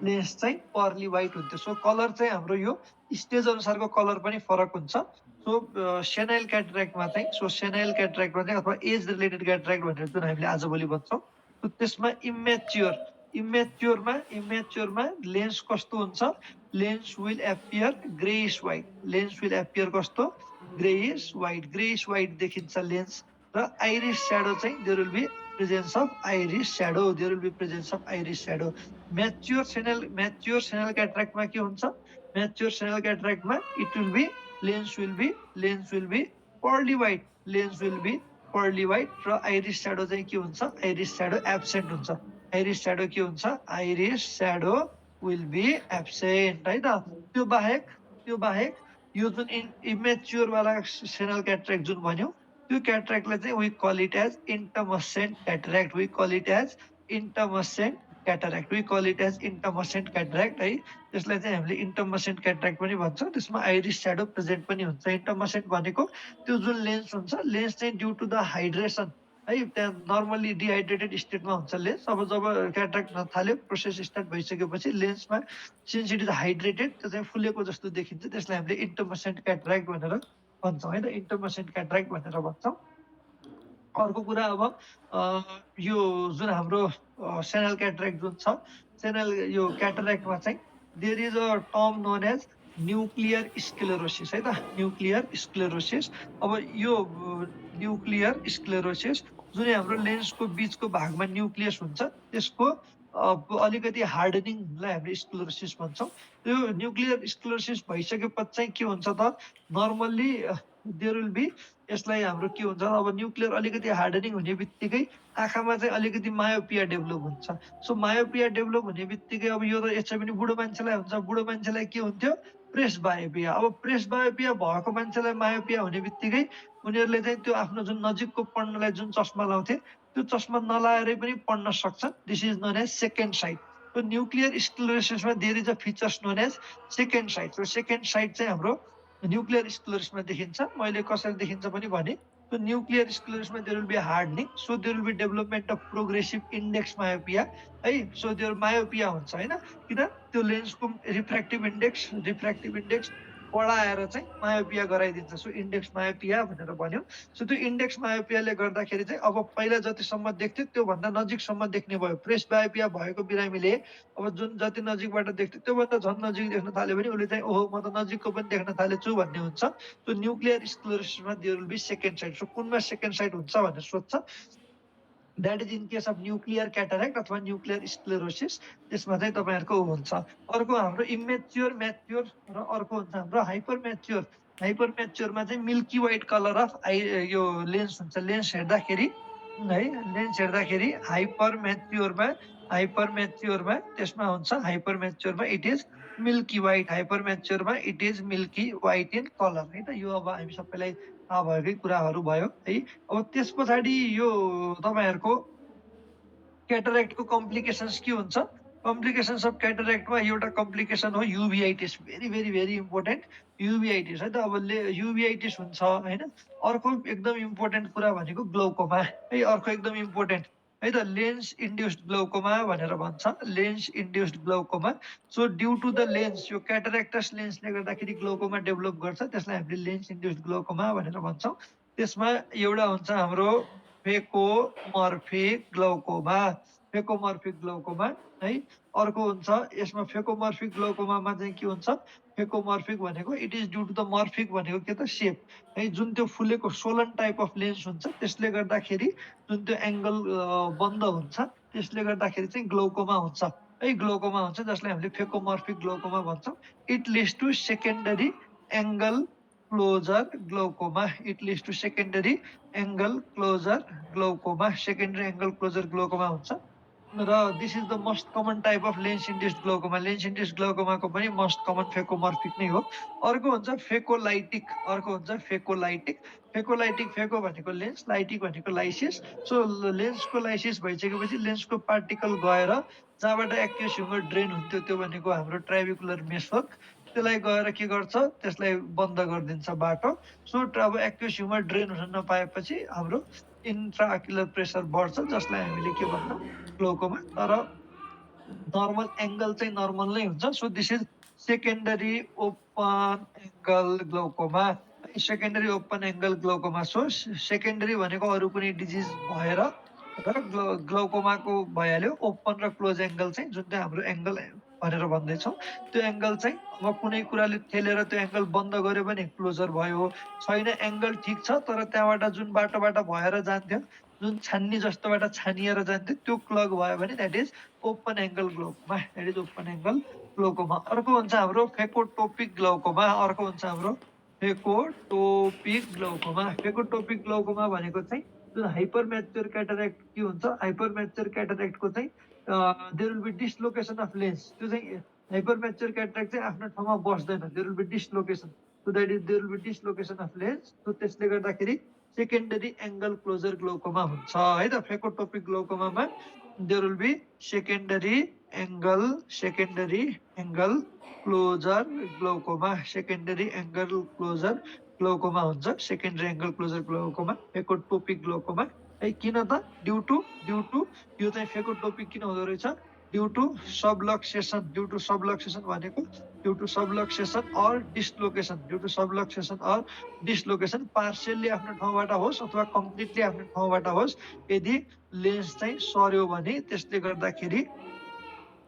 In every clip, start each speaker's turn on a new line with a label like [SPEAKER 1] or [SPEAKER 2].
[SPEAKER 1] Lens चाहिँ pearly white हुन्थ्यो। So colour चाहिँ हाम्रो यो स्टेज अनुसारको कलर पनि फरक हुन्छ। सो सेनाइल क्याटरेक्टमा चाहिँ सेनाइल क्याटरेक्टमा चाहिँ अथवा एज रिलेटेड क्याटरेक्ट भनेर जुन हामीले आजभोलि भन्छौँ, सो त्यसमा इमेच्योरमा लेन्स कस्तो हुन्छ, lens will appear greyish white, lens will appear कस्तो ग्रेइश व्हाइट देखिन्छ लेन्स। र आइरिस स्याडो चाहिँ there will be presence of iris shadow. Mature senile क्याटरेक्टमा के हुन्छ, म्याच्योर सेनल क्याटरेक्टमा it will be lens will be pearly white र iris shadow चाहिँ के हुन्छ, आइरिस स्याडो एब्सेन्ट हुन्छ। आइरिस स्याडो के हुन्छ, iris shadow will be absent है त। त्यो बाहेक यो जुन इमेच्योर वाला सेनल क्याटरेक्ट जुन भन्यो, त्यो क्याटरेक्टलाई चाहिँ we call it as intumescent cataract है। त्यसलाई चाहिँ हामीले इन्टमसेन्ट क्याटरेक्ट पनि भन्छौँ। त्यसमा आइरिस स्याडो प्रेजेन्ट पनि हुन्छ। इन्टमसेन्ट भनेको त्यो जुन लेन्स हुन्छ, लेन्स चाहिँ ड्यू टु द हाइड्रेसन है, त्यहाँ नर्मल्ली डिहाइड्रेटेड स्टेटमा हुन्छ लेन्स। अब जब क्याटरेक्ट नथाल्यो, प्रोसेस स्टार्ट भइसकेपछि लेन्समा सिन्स इट इज हाइड्रेटेड, त्यो चाहिँ फुलेको जस्तो देखिन्छ। त्यसलाई हामीले इन्टमसेन्ट क्याटरेक्ट भनेर भन्छौँ है त, इन्टमसेन्ट क्याटरेक्ट भनेर भन्छौँ। अर्को कुरा, अब यो जुन हाम्रो सेनल क्याटरेक्ट जुन छ, सेनल यो क्याटरेक्टमा चाहिँ there is a term known as nuclear sclerosis है त, न्युक्लियर स्क्लेरोसिस। अब यो न्युक्लियर स्क्लेरोसिस जुन हाम्रो लेन्सको बिचको भागमा न्युक्लियस हुन्छ, त्यसको अलिकति हार्डनिङलाई हामीले स्क्लेरोसिस भन्छौँ। त्यो न्युक्लियर स्क्लेरोसिस भइसकेपछि चाहिँ के हुन्छ त, नर्मल्ली देयर विल बी, यसलाई हाम्रो के हुन्छ, अब न्युक्लियर अलिकति हार्डनिङ हुने बित्तिकै आँखामा चाहिँ अलिकति मायोपिया डेभलप हुन्छ। सो मायोपिया डेभलप हुने बित्तिकै अब यो त यसै पनि बुढो मान्छेलाई हुन्छ, बुढो मान्छेलाई के हुन्थ्यो, प्रेस बायोपिया। अब प्रेस बायोपिया भएको मान्छेलाई मायोपिया हुने बित्तिकै उनीहरूले चाहिँ त्यो आफ्नो जुन नजिकको पढ्नलाई जुन चस्मा लाउँथे, त्यो चस्मा नलाएरै पनि पढ्न सक्छन्। This is known as second sight. So nuclear स्क्लेरोसिसमा there is a features known as second sight. So second sight चाहिँ हाम्रो न्युक्लियर स्क्लेरोसिसमा देखिन्छ। मैले कसरी देखिन्छ पनि भने, so न्युक्लियर स्क्लेरोसिसमा there will be hardening, so there will be development of progressive index myopia है। सो देयर मायोपिया हुन्छ होइन, किन त्यो लेन्सको रिफ्र्याक्टिभ इन्डेक्स बढाएर चाहिँ मायोपिया गराइदिन्छ। सो इन्डेक्स मायोपिया भनेर भन्यो। सो त्यो इन्डेक्स मायोपियाले गर्दाखेरि चाहिँ अब पहिला जतिसम्म देख्थ्यो त्योभन्दा नजिकसम्म देख्ने भयो। प्रेस बायोपिया भएको बिरामीले अब जुन जति नजिकबाट देख्थ्यो त्योभन्दा झन् नजिक देख्न थाल्यो भने उसले चाहिँ ओहो म त नजिकको पनि देख्न थालेछु भन्ने हुन्छ। त्यो न्युक्लियर स्क्लेरोसिसमा there will be second sight. So कुनमा सेकेन्ड साइट हुन्छ भनेर सोध्छ, that is in case of nuclear cataract अथवा न्युक्लियर स्क्लेरोसिस। त्यसमा चाहिँ तपाईँहरूको हुन्छ। अर्को हाम्रो इमेच्योर, म्याच्योर र अर्को हुन्छ हाम्रो हाइपर म्याच्योरमा चाहिँ मिल्की व्हाइट कलर अफ यो लेन्स हुन्छ। लेन्स हेर्दाखेरि हाइपर म्याच्योरमा त्यसमा हुन्छ, हाइपर म्याच्योरमा it is milky white, hyper म्याच्योरमा it is milky white in colour है त। यो अब हामी सबैलाई थाहा भएकै कुराहरू भयो है। अब त्यस पछाडि यो तपाईँहरूको क्याटरेक्टको कम्प्लिकेसन्स के हुन्छ, कम्प्लिकेसन्स अफ क्याटरेक्टमा एउटा कम्प्लिकेसन हो युभिआइटिस, भेरी इम्पोर्टेन्ट युभिआइटिस है त। अब युभिआइटिस हुन्छ होइन। अर्को एकदम इम्पोर्टेन्ट कुरा भनेको ग्लाउकोमा है, अर्को एकदम इम्पोर्टेन्ट है त, लेन्स इन्ड्युस्ड ग्लाउकोमा भनेर भन्छ, lens induced glaucoma. So due to the lens, यो क्याटरेक्टस लेन्सले गर्दाखेरि ग्लाउकोमा डेभलप गर्छ, त्यसलाई हामीले लेन्स इन्ड्युस्ड ग्लाउकोमा भनेर भन्छौँ। त्यसमा एउटा हुन्छ हाम्रो फेकोमर्फिक ग्लाउकोमा है। अर्को हुन्छ यसमा फेकोमर्फिक ग्लाउकोमामा चाहिँ के हुन्छ, फेकोमर्फिक भनेको it is due to the morphic भनेको के त, सेप है। जुन त्यो फुलेको सोलन टाइप अफ लेन्स हुन्छ, त्यसले गर्दाखेरि जुन त्यो एङ्गल बन्द हुन्छ, त्यसले गर्दाखेरि चाहिँ ग्लाउकोमा हुन्छ है, ग्लाउकोमा हुन्छ, जसलाई हामीले फेकोमर्फिक ग्लाउकोमा भन्छौँ। It leads to secondary angle closure glaucoma, secondary angle closure glaucoma हुन्छ। र this is the most common type of lens induced glaucoma. Lens induced ग्लाउकोमाको पनि मोस्ट कमन फेकोमर्फिक नै हो। अर्को हुन्छ फेकोलाइटिक, फेको भनेको लेन्स, लाइटिक भनेको लाइसिस। सो लेन्सको लाइसिस भइसकेपछि लेन्सको पार्टिकल गएर जहाँबाट एक्युस ह्युमर ड्रेन हुन्थ्यो, त्यो भनेको हाम्रो ट्राइबिकुलर मेसवर्क, त्यसलाई गएर के गर्छ, त्यसलाई बन्द गरिदिन्छ बाटो। सो अब एक्युस ह्युमर ड्रेन हुन नपाएपछि हाम्रो इन्ट्राअक्युलर प्रेसर बढ्छ, जसलाई हामीले के भन्छौँ, ग्लाउकोमा। तर नर्मल एङ्गल चाहिँ नर्मल नै हुन्छ। So this is secondary open angle glaucoma है, secondary open angle glaucoma. So secondary भनेको अरू कुनै डिजिज भएर र ग्लाउकोमाको भइहाल्यो। ओपन र क्लोज एङ्गल चाहिँ जुन चाहिँ हाम्रो एङ्गल भनेर भन्दैछौँ, त्यो एङ्गल चाहिँ अब कुनै कुराले ठेलेर त्यो एङ्गल बन्द गर्यो भने क्लोजर भयो, छैन एङ्गल ठिक छ तर त्यहाँबाट जुन बाटोबाट भएर जान्थ्यो, जुन छान्नी जस्तोबाट छानिएर जान्थ्यो त्यो क्लग भयो भने that is open angle glaucoma, that is open angle glaucoma. अर्को हुन्छ हाम्रो फेकोटोपिक ग्लाउकोमा, अर्को हुन्छ हाम्रो फेकोटोपिक ग्लाउकोमा। फेकोटोपिक ग्लाउकोमा भनेको चाहिँ जुन हाइपर म्याच्योर क्याटरेक्ट के हुन्छ, हाइपर म्याच्योर क्याटरेक्टको चाहिँ there will be dislocation of lens. त्यो चाहिँ हाइपर म्याच्योर क्याटरेक्ट चाहिँ आफ्नो ठाउँमा बस्दैन, there will be dislocation. So that is there will be dislocation of lens. So त्यसले गर्दाखेरि सेकेन्डरी एङ्गल क्लोजर ग्लाउकोमा हुन्छ है त। फेकोटोपिक ग्लाउकोमामा there will be secondary angle closure glaucoma, secondary angle closure glaucoma हुन्छ, secondary angle closure glaucoma, phacotopic glaucoma है। किन त ड्यु टु यो चाहिँ फेकोटोपिक किन हुँदो रहेछ, due to subluxation. Due to subluxation भनेको due to subluxation or dislocation, due to subluxation or dislocation, partially आफ्नो ठाउँबाट होस् अथवा कम्प्लिटली आफ्नो ठाउँबाट होस्, यदि लेन्स चाहिँ सर्यो भने त्यसले गर्दाखेरि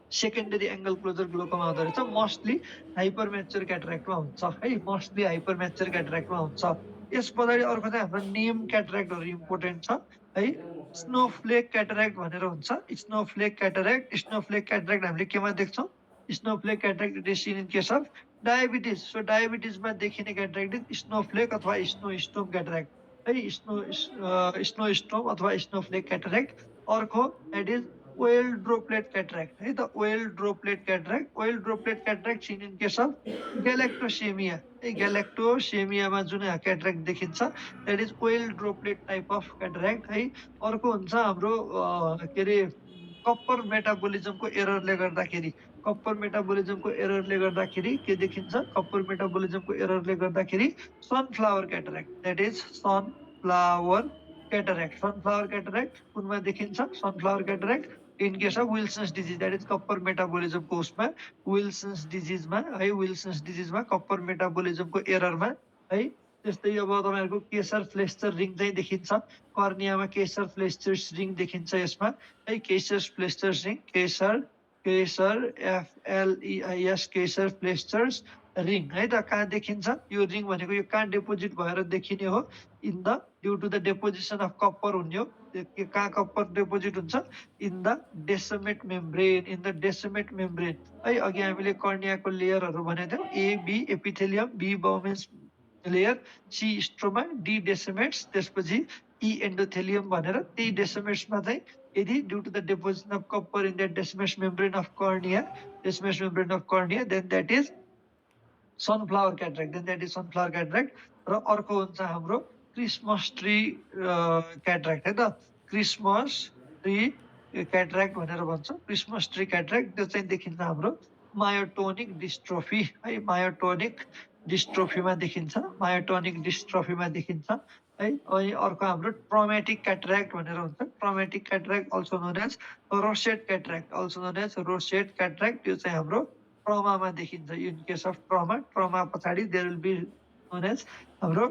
[SPEAKER 1] सेकेन्डरी एङ्गल क्लोजर ग्लाउकोमा हुँदो रहेछ। मोस्टली हाइपर म्याच्योर क्याटरेक्टमा हुन्छ है, मोस्टली हाइपर म्याच्योर क्याटरेक्टमा हुन्छ। यस पछाडि अर्को चाहिँ हाम्रो नेम क्याटरेक्टहरू इम्पोर्टेन्ट छ है। स्नोफ्लेक क्याटरेक्ट भनेर हुन्छ, स्नोफ्लेक क्याटरेक्ट। स्नोफ्लेक क्याटरेक्ट हामीले केमा देख्छौँ, snowflake cataract it is seen in case of diabetes. So डायबिटिजमा देखिने क्याटरेक्ट इज स्नोफ्लेक अथवा स्नो स्टोम क्याटरेक्ट है, स्नो स्टोम अथवा स्नोफ्लेक क्याटरेक्ट। अर्को that is oil droplet cataract है त, oil droplet cataract. Oil droplet cataract seen in case of galactosemia है, ग्यालेक्टोसेमियामा जुन क्याटरेक्ट देखिन्छ that is oil droplet type of cataract है। अर्को हुन्छ हाम्रो के अरे कप्पर मेटाबोलिजमको एररले गर्दाखेरि, कप्पर मेटाबोलिजमको एररले गर्दाखेरि के देखिन्छ, कप्पर मेटाबोलिजमको एररले गर्दाखेरि sunflower cataract, that is sunflower cataract. Sunflower cataract कुनमा देखिन्छ, sunflower cataract in case of Wilson's disease, that is copper मेटाबोलिजमको उसमा, विल्सन्स डिजिजमा है, विल्सन्स डिजिजमा कप्पर मेटाबोलिजमको एररमा है। त्यस्तै अब तपाईँहरूको केसर फ्लेस्चर रिङ चाहिँ देखिन्छ, कर्नियामा केसर फ्लेस्चर्स रिङ देखिन्छ यसमा है, केसर फ्लेस्चर्स रिङ, केसर एफएलइआइएस केसर फ्लेस्चर्स रिङ है त। कहाँ देखिन्छ यो रिङ भनेको, यो कहाँ डेपोजिट भएर देखिने हो, in the due to the deposition of copper हुने हो। कहाँ कप्पर डेपोजिट हुन्छ, in the Descemet membrane, in the Descemet membrane है। अघि हामीले कर्नियाको लेयरहरू भनेको थियौँ, A B epithelium, B Bowman's layer, C stroma, D Descemet's, त्यसपछि ई एन्डोथेलियम भनेर। त्यही डेसमेट्समा चाहिँ यदि due to the deposition of copper in the Descemet's membrane of cornea, Descemet's membrane of cornea, then that is sunflower cataract, then that is sunflower cataract. र अर्को हुन्छ हाम्रो क्रिसमस ट्री क्याटरेक्ट है त, क्रिसमस ट्री क्याटरेक्ट भनेर भन्छ, Christmas tree cataract. त्यो चाहिँ देखिन्छ हाम्रो मायोटोनिक डिस्ट्रोफी है, मायोटोनिक डिस्ट्रोफीमा देखिन्छ, मायोटोनिक डिस्ट्रोफीमा देखिन्छ है। अनि अर्को हाम्रो ट्रमेटिक क्याटरेक्ट भनेर हुन्छ, traumatic cataract also known as rosette cataract, also known as rosette cataract. त्यो चाहिँ हाम्रो ट्रमामा देखिन्छ, इन केस अफ ट्रमा पछाडि there will be known as हाम्रो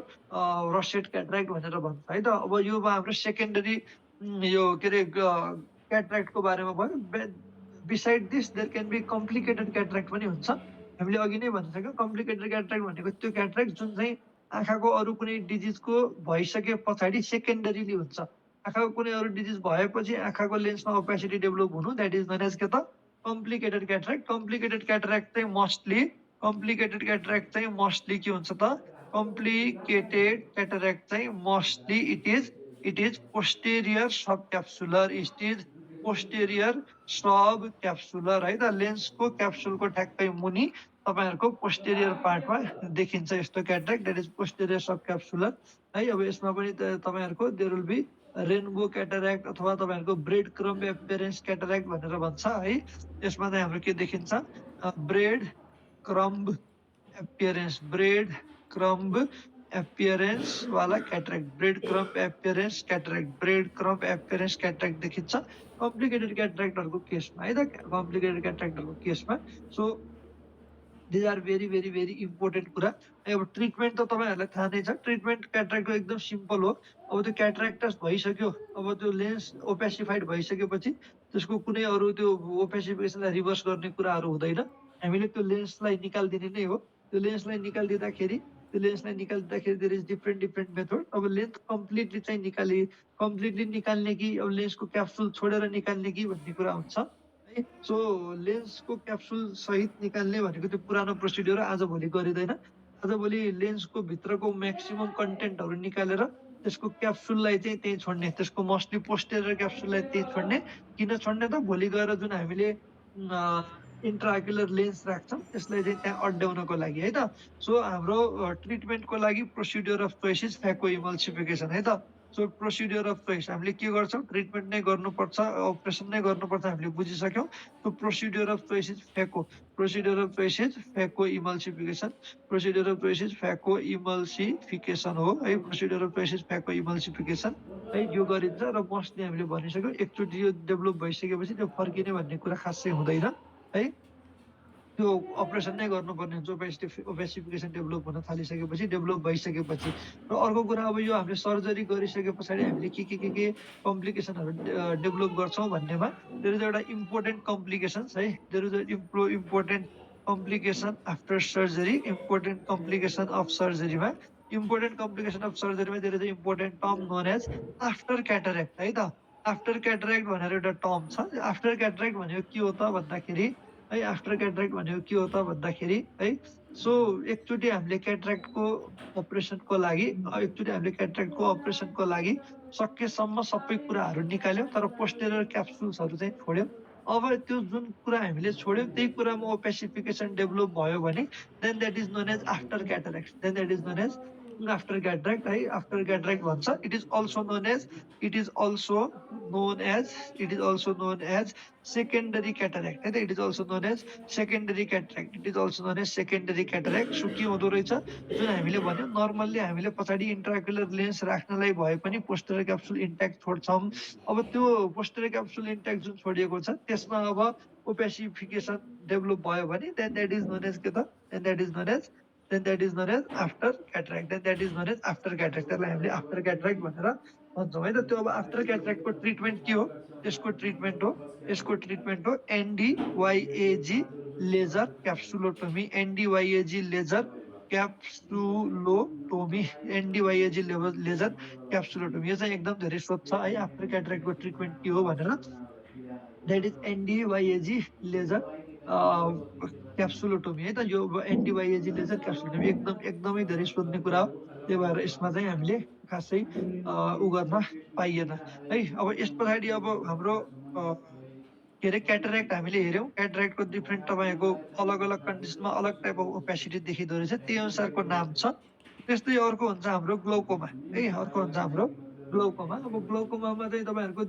[SPEAKER 1] रोसेट क्याटरेक्ट भनेर भन्छ है त। अब यो हाम्रो सेकेन्डरी यो के अरे क्याटरेक्टको बारेमा भयो। Beside this there can be complicated cataract पनि हुन्छ। हामीले अघि नै भनिसक्यौँ, कम्प्लिकेटेड क्याटरेक्ट भनेको त्यो क्याटरेक्ट जुन चाहिँ आँखाको अरू कुनै डिजिजको भइसके पछाडि सेकेन्डरीली हुन्छ। आँखाको कुनै अरू डिजिज भएपछि आँखाको लेन्समा ओपेसिटी डेभलप हुनु, द्याट इज नोन एज के त, कम्प्लिकेटेड क्याटरेक्ट। कम्प्लिकेटेड क्याटरेक्ट चाहिँ मोस्टली के हुन्छ त, कम्प्लिकेटेड क्याटरेक्ट चाहिँ mostly it is posterior sub capsular, it is posterior sub capsular है त। लेन्सको क्याप्सुलको ठ्याक्कै मुनि तपाईँहरूको पोस्टेरियर पार्टमा देखिन्छ यस्तो cataract, that is posterior sub capsular है। अब यसमा पनि तपाईँहरूको there will be rainbow cataract अथवा तपाईँहरूको ब्रेड क्रम्ब एपियरेन्स क्याटरेक्ट भनेर भन्छ है। यसमा चाहिँ हाम्रो के देखिन्छ, bread crumb appearance, bread crumb appearance वाला cataract, bread crumb appearance cataract, bread crumb appearance cataract देखिन्छ कम्प्लिकेटेड क्याटरेक्टहरूको केसमा है त, कम्प्लिकेटेड क्याटरेक्टहरूको केसमा। So these are very very very important कुरा। अब ट्रिटमेन्ट त तपाईँहरूलाई थाहा नै छ, ट्रिटमेन्ट क्याट्राक्टको एकदम सिम्पल हो। अब त्यो क्याट्राक्टस भइसक्यो, अब त्यो लेन्स ओपेसिफाइड भइसकेपछि त्यसको कुनै अरू त्यो ओपेसिफिकेसनलाई रिभर्स गर्ने कुराहरू हुँदैन। हामीले त्यो लेन्सलाई निकालिदिने नै हो। त्यो लेन्सलाई निकालिदिँदाखेरि there is different different method. अब लेन्स कम्प्लिटली निकाल्ने कि अब लेन्सको क्याप्सुल छोडेर निकाल्ने कि भन्ने कुरा हुन्छ है। सो लेन्सको क्याप्सुल सहित निकाल्ने भनेको त्यो पुरानो प्रोसिड्युर आजभोलि गरिँदैन। आजभोलि लेन्सको भित्रको म्याक्सिमम कन्टेन्टहरू निकालेर त्यसको क्याप्सुललाई चाहिँ त्यहीँ छोड्ने, त्यसको मोस्टली पोस्टेरियर क्याप्सुललाई त्यहीँ छोड्ने। किन छोड्ने त भोलि गएर जुन हामीले इन्ट्राअक्युलर लेन्स राख्छौँ त्यसलाई चाहिँ त्यहाँ अड्याउनको लागि है त। सो हाम्रो ट्रिटमेन्टको लागि प्रोसिड्युर अफ चोइस इज फेको इमल्सिफिकेसन है त। सो प्रोसिड्युर अफ चोइस हामीले के गर्छौँ, ट्रिटमेन्ट नै गर्नुपर्छ, अपरेसन नै गर्नुपर्छ हामीले बुझिसक्यौँ। So procedure of choice is phaco, procedure of choice is phacoemulsification, procedure of choice is phacoemulsification हो है। प्रोसिड्युर अफ चोइस इज फेको इमल्सिफिकेसन है, यो गरिन्छ र मोस्टली हामीले भनिसक्यौँ एकचोटि यो डेभलप भइसकेपछि त्यो फर्किने भन्ने कुरा खासै हुँदैन है। त्यो अपरेसन नै गर्नुपर्ने हुन्छ ओपेसिफिकेसन डेभलप हुन थालिसकेपछि, डेभलप भइसकेपछि। र अर्को कुरा अब यो हामीले सर्जरी गरिसके पछाडि हामीले के कम्प्लिकेसनहरू डेभलप गर्छौँ भन्नेमा देयर इज एउटा इम्पोर्टेन्ट कम्प्लिकेसन्स है, there is a important complication after surgery, important complication of सर्जरीमा, इम्पोर्टेन्ट कम्प्लिकेसन अफ सर्जरीमा there is a important term known as after cataract है त। आफ्टर क्याटरेक्ट भनेर एउटा टर्म छ। आफ्टर क्याटरेक्ट भनेको के हो त भन्दाखेरि है, आफ्टर क्याट्राक्ट भनेको के हो त भन्दाखेरि है, सो एकचोटि हामीले क्याट्राक्टको अपरेसनको लागि सकेसम्म सबै कुराहरू निकाल्यौँ तर पोस्टेरियर क्याप्सुल्सहरू चाहिँ छोड्यौँ। अब त्यो जुन कुरा हामीले छोड्यौँ त्यही कुरामा ओपेसिफिकेसन डेभलप भयो भने then that is known as after cataract, then that is known as after cataract है, आफ्टर क्याटरेक्ट भन्छ। It is also known as it is also known as secondary cataract है त, it is also known as secondary cataract, it is also known as secondary cataract. So के हुँदो रहेछ, जुन हामीले भन्यौँ नर्मल्ली हामीले पछाडि इन्ट्राक्युलर लेन्स राख्नलाई भए पनि पोस्टेरियर क्याप्सुल इन्ट्याक्ट छोड्छौँ। अब त्यो पोस्टेरियर क्याप्सुल इन्ट्याक्ट जुन छोडिएको छ त्यसमा अब ओपेसिफिकेसन डेभलप भयो भने then that is known as के त, after cataract, then that is known as after cataract. त्यसलाई हामीले आफ्टर क्याटरेक्ट भनेर भन्छौँ है त। त्यो अब आफ्टर क्याटरेक्टको ट्रिटमेन्ट के हो, त्यसको ट्रिटमेन्ट हो, एनडिवाइएजी लेजर क्याप्सुलोटोमी, एनडिवाइएजी लेजर क्याप्सुलोटोमी, एनडिवाइएजी लेजर क्याप्सुलोटोमी। यो चाहिँ एकदम धेरै सोध्छ है, आफ्टर क्याटरेक्टको ट्रिटमेन्ट के हो भनेर। द्याट इज एनडिवाइएजी लेजर क्याप्सुलोटोमी है त। यो एनडिवाइएजी लेजर क्याप्सुलोटोमी एकदमै धेरै सोध्ने कुरा हो। त्यही भएर यसमा चाहिँ हामीले खासै गर्न पाइएन है। अब यस पछाडि अब हाम्रो के अरे क्याटरेक्ट हामीले हेऱ्यौँ। क्याटरेक्टको डिफ्रेन्ट तपाईँहरूको अलग अलग कन्डिसनमा अलग टाइप अफ ओपेसिटी देखिँदो रहेछ, त्यही अनुसारको नाम छ। त्यस्तै अर्को हुन्छ हाम्रो ग्लाउकोमा है, अर्को हुन्छ हाम्रो ग्लाउकोमा। अब ग्लाउकोमामा चाहिँ तपाईँहरूको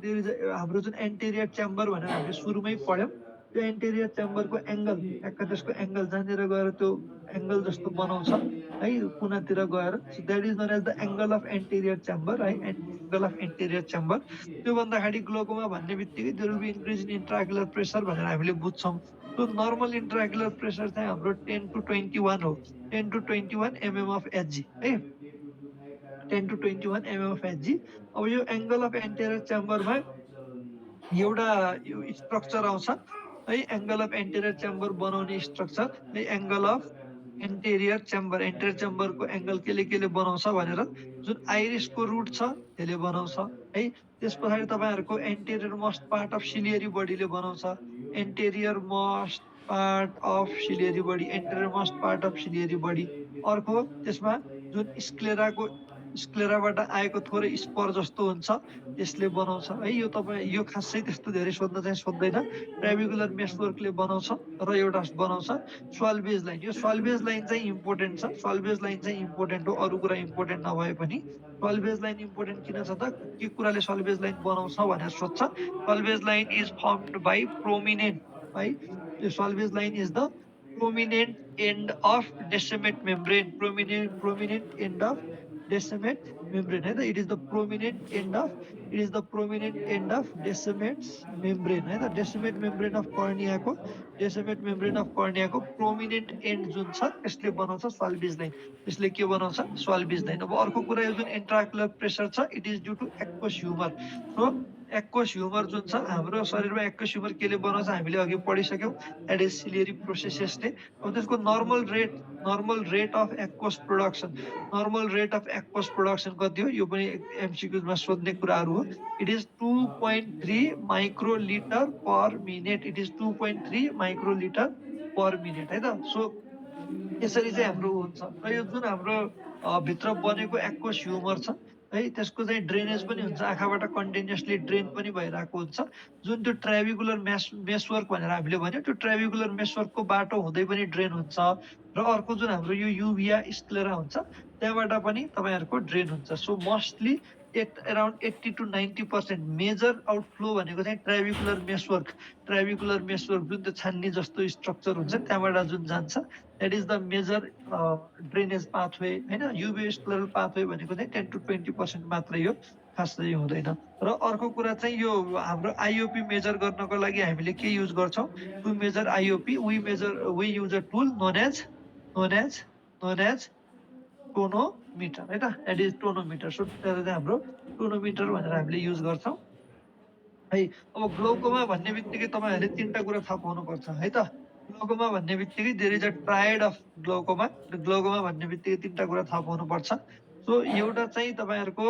[SPEAKER 1] हाम्रो जुन एन्टेरियर च्याम्बर भनेर हामीले सुरुमै पढ्यौँ, त्यो एन्टेरियर च्याम्बरको एङ्गल, ठ्याक्क त्यसको एङ्गल जहाँनिर गएर त्यो एङ्गल जस्तो बनाउँछ है कुनातिर गएर, so that is known as the angle of anterior chamber है, एङ्गल अफ एन्टेरियर च्याम्बर। त्यो भन्दाखेरि ग्लाउकोमा भन्ने बित्तिकै there will be increase in intraocular pressure भनेर हामीले बुझ्छौँ। सो नर्मल इन्ट्राअक्युलर प्रेसर चाहिँ हाम्रो 10 to 21 हो, 10 to 21 mm अफ एचजी है, 10 to 21 mm अफ एचजी। अब यो एङ्गल अफ एन्टेरियर च्याम्बरमा एउटा यो स्ट्रक्चर आउँछ है, एङ्गल अफ एन्टेरियर च्याम्बर बनाउने स्ट्रक्चर है, एङ्गल अफ एन्टेरियर च्याम्बरको एङ्गल केले बनाउँछ भनेर जुन आइरिसको रुट छ त्यसले बनाउँछ है। त्यस पछाडि तपाईँहरूको anterior most part of ciliary बडीले बनाउँछ, anterior most part of ciliary body, anterior most part of ciliary body. अर्को त्यसमा जुन स्क्लेराबाट आएको थोरै स्पर जस्तो हुन्छ त्यसले बनाउँछ है। यो यो खासै त्यस्तो धेरै सोध्न चाहिँ सोध्दैन, ट्राइबिकुलर मेसवर्कले बनाउँछ र एउटा बनाउँछ स्वाल्भेज लाइन। यो स्वाल्भेज लाइन चाहिँ इम्पोर्टेन्ट छ, स्वाल्भेज लाइन चाहिँ इम्पोर्टेन्ट हो, अरू कुरा इम्पोर्टेन्ट नभए पनि स्वाल्भेज लाइन इम्पोर्टेन्ट किन छ त, के कुराले स्वाल्भेज लाइन बनाउँछ भनेर सोध्छ। Schwalbe's line is formed by prominent है, Schwalbe's line is the prominent end of decimate membrane, prominent end of decimate membrane है त it is the prominent end of decimate membrane है त decimate membrane of cornea को prominent end जुन छ यसले बनाउँछ स्वाल्बिज लाइन, यसले के बनाउँछ स्वाल्बिज लाइन। अब अर्को कुरा यो जुन इन्ट्राक्युलर प्रेसर छ it is due to aqueous humour. So aqueous humour जुन छ हाम्रो शरीरमा एक्वस ह्युमर केले बनाउँछ हामीले अघि पढिसक्यौँ, द्याट इज सिलियरी प्रोसेसेसले। अब त्यसको normal rate of aqueous production, कति हो यो पनि एमसिक्यूजमा सोध्ने कुराहरू हो। It is 2.3 microlitre per minute, है त। सो यसरी चाहिँ हाम्रो हुन्छ र यो जुन हाम्रो भित्र बनेको एक्वस ह्युमर छ है त्यसको चाहिँ ड्रेनेज पनि हुन्छ, आँखाबाट कन्टिन्युअसली ड्रेन पनि भइरहेको हुन्छ। जुन त्यो ट्राभिकुलर मेसवर्क भनेर हामीले भन्यो त्यो ट्राभिकुलर मेसवर्कको बाटो हुँदै पनि ड्रेन हुन्छ। र अर्को जुन हाम्रो यो युभिया स्क्लेरा हुन्छ त्यहाँबाट पनि तपाईँहरूको ड्रेन हुन्छ। So mostly around 80 to 90% major outflow भनेको चाहिँ ट्राभिकुलर मेसवर्क जुन त्यो छान्नी जस्तो स्ट्रक्चर हुन्छ त्यहाँबाट जुन जान्छ that is the major drainage pathway होइन। युभी स्क्लेरल पाथवे भनेको चाहिँ 10 to 20% मात्रै हो, खासै हुँदैन। र अर्को कुरा चाहिँ यो हाम्रो आइओपी मेजर गर्नको लागि हामीले के युज गर्छौँ, to measure IOP we use a tool known as tonometer है त, द्याट इज टोनोमिटर। सो त्यो चाहिँ हाम्रो टोनोमिटर भनेर हामीले युज गर्छौँ है। अब ग्लोकोमा भन्ने बित्तिकै तपाईँहरूले तिनवटा कुरा थाहा पाउनुपर्छ है त। ग्लोकोमा भन्ने बित्तिकै there is a triad of glaucoma, glaucoma भन्ने बित्तिकै तिनवटा कुरा थाहा पाउनुपर्छ। सो एउटा चाहिँ तपाईँहरूको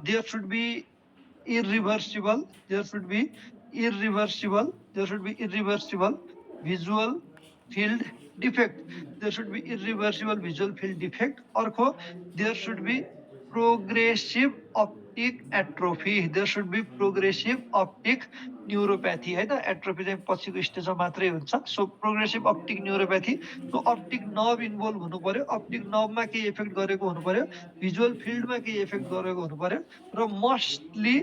[SPEAKER 1] there should be irreversible, there should be irreversible visual field defect, अर्को there should be progressive optic atrophy, neuropathy है त। एट्रोफी चाहिँ पछिको स्टेजमा मात्रै हुन्छ। So progressive optic neuropathy, so optic nerve involve हुनु पर्यो, अप्टिक नर्भमा केही इफेक्ट गरेको हुनु पर्यो, भिजुअल फिल्डमा केही इफेक्ट गरेको हुनु पर्यो। र मोस्टली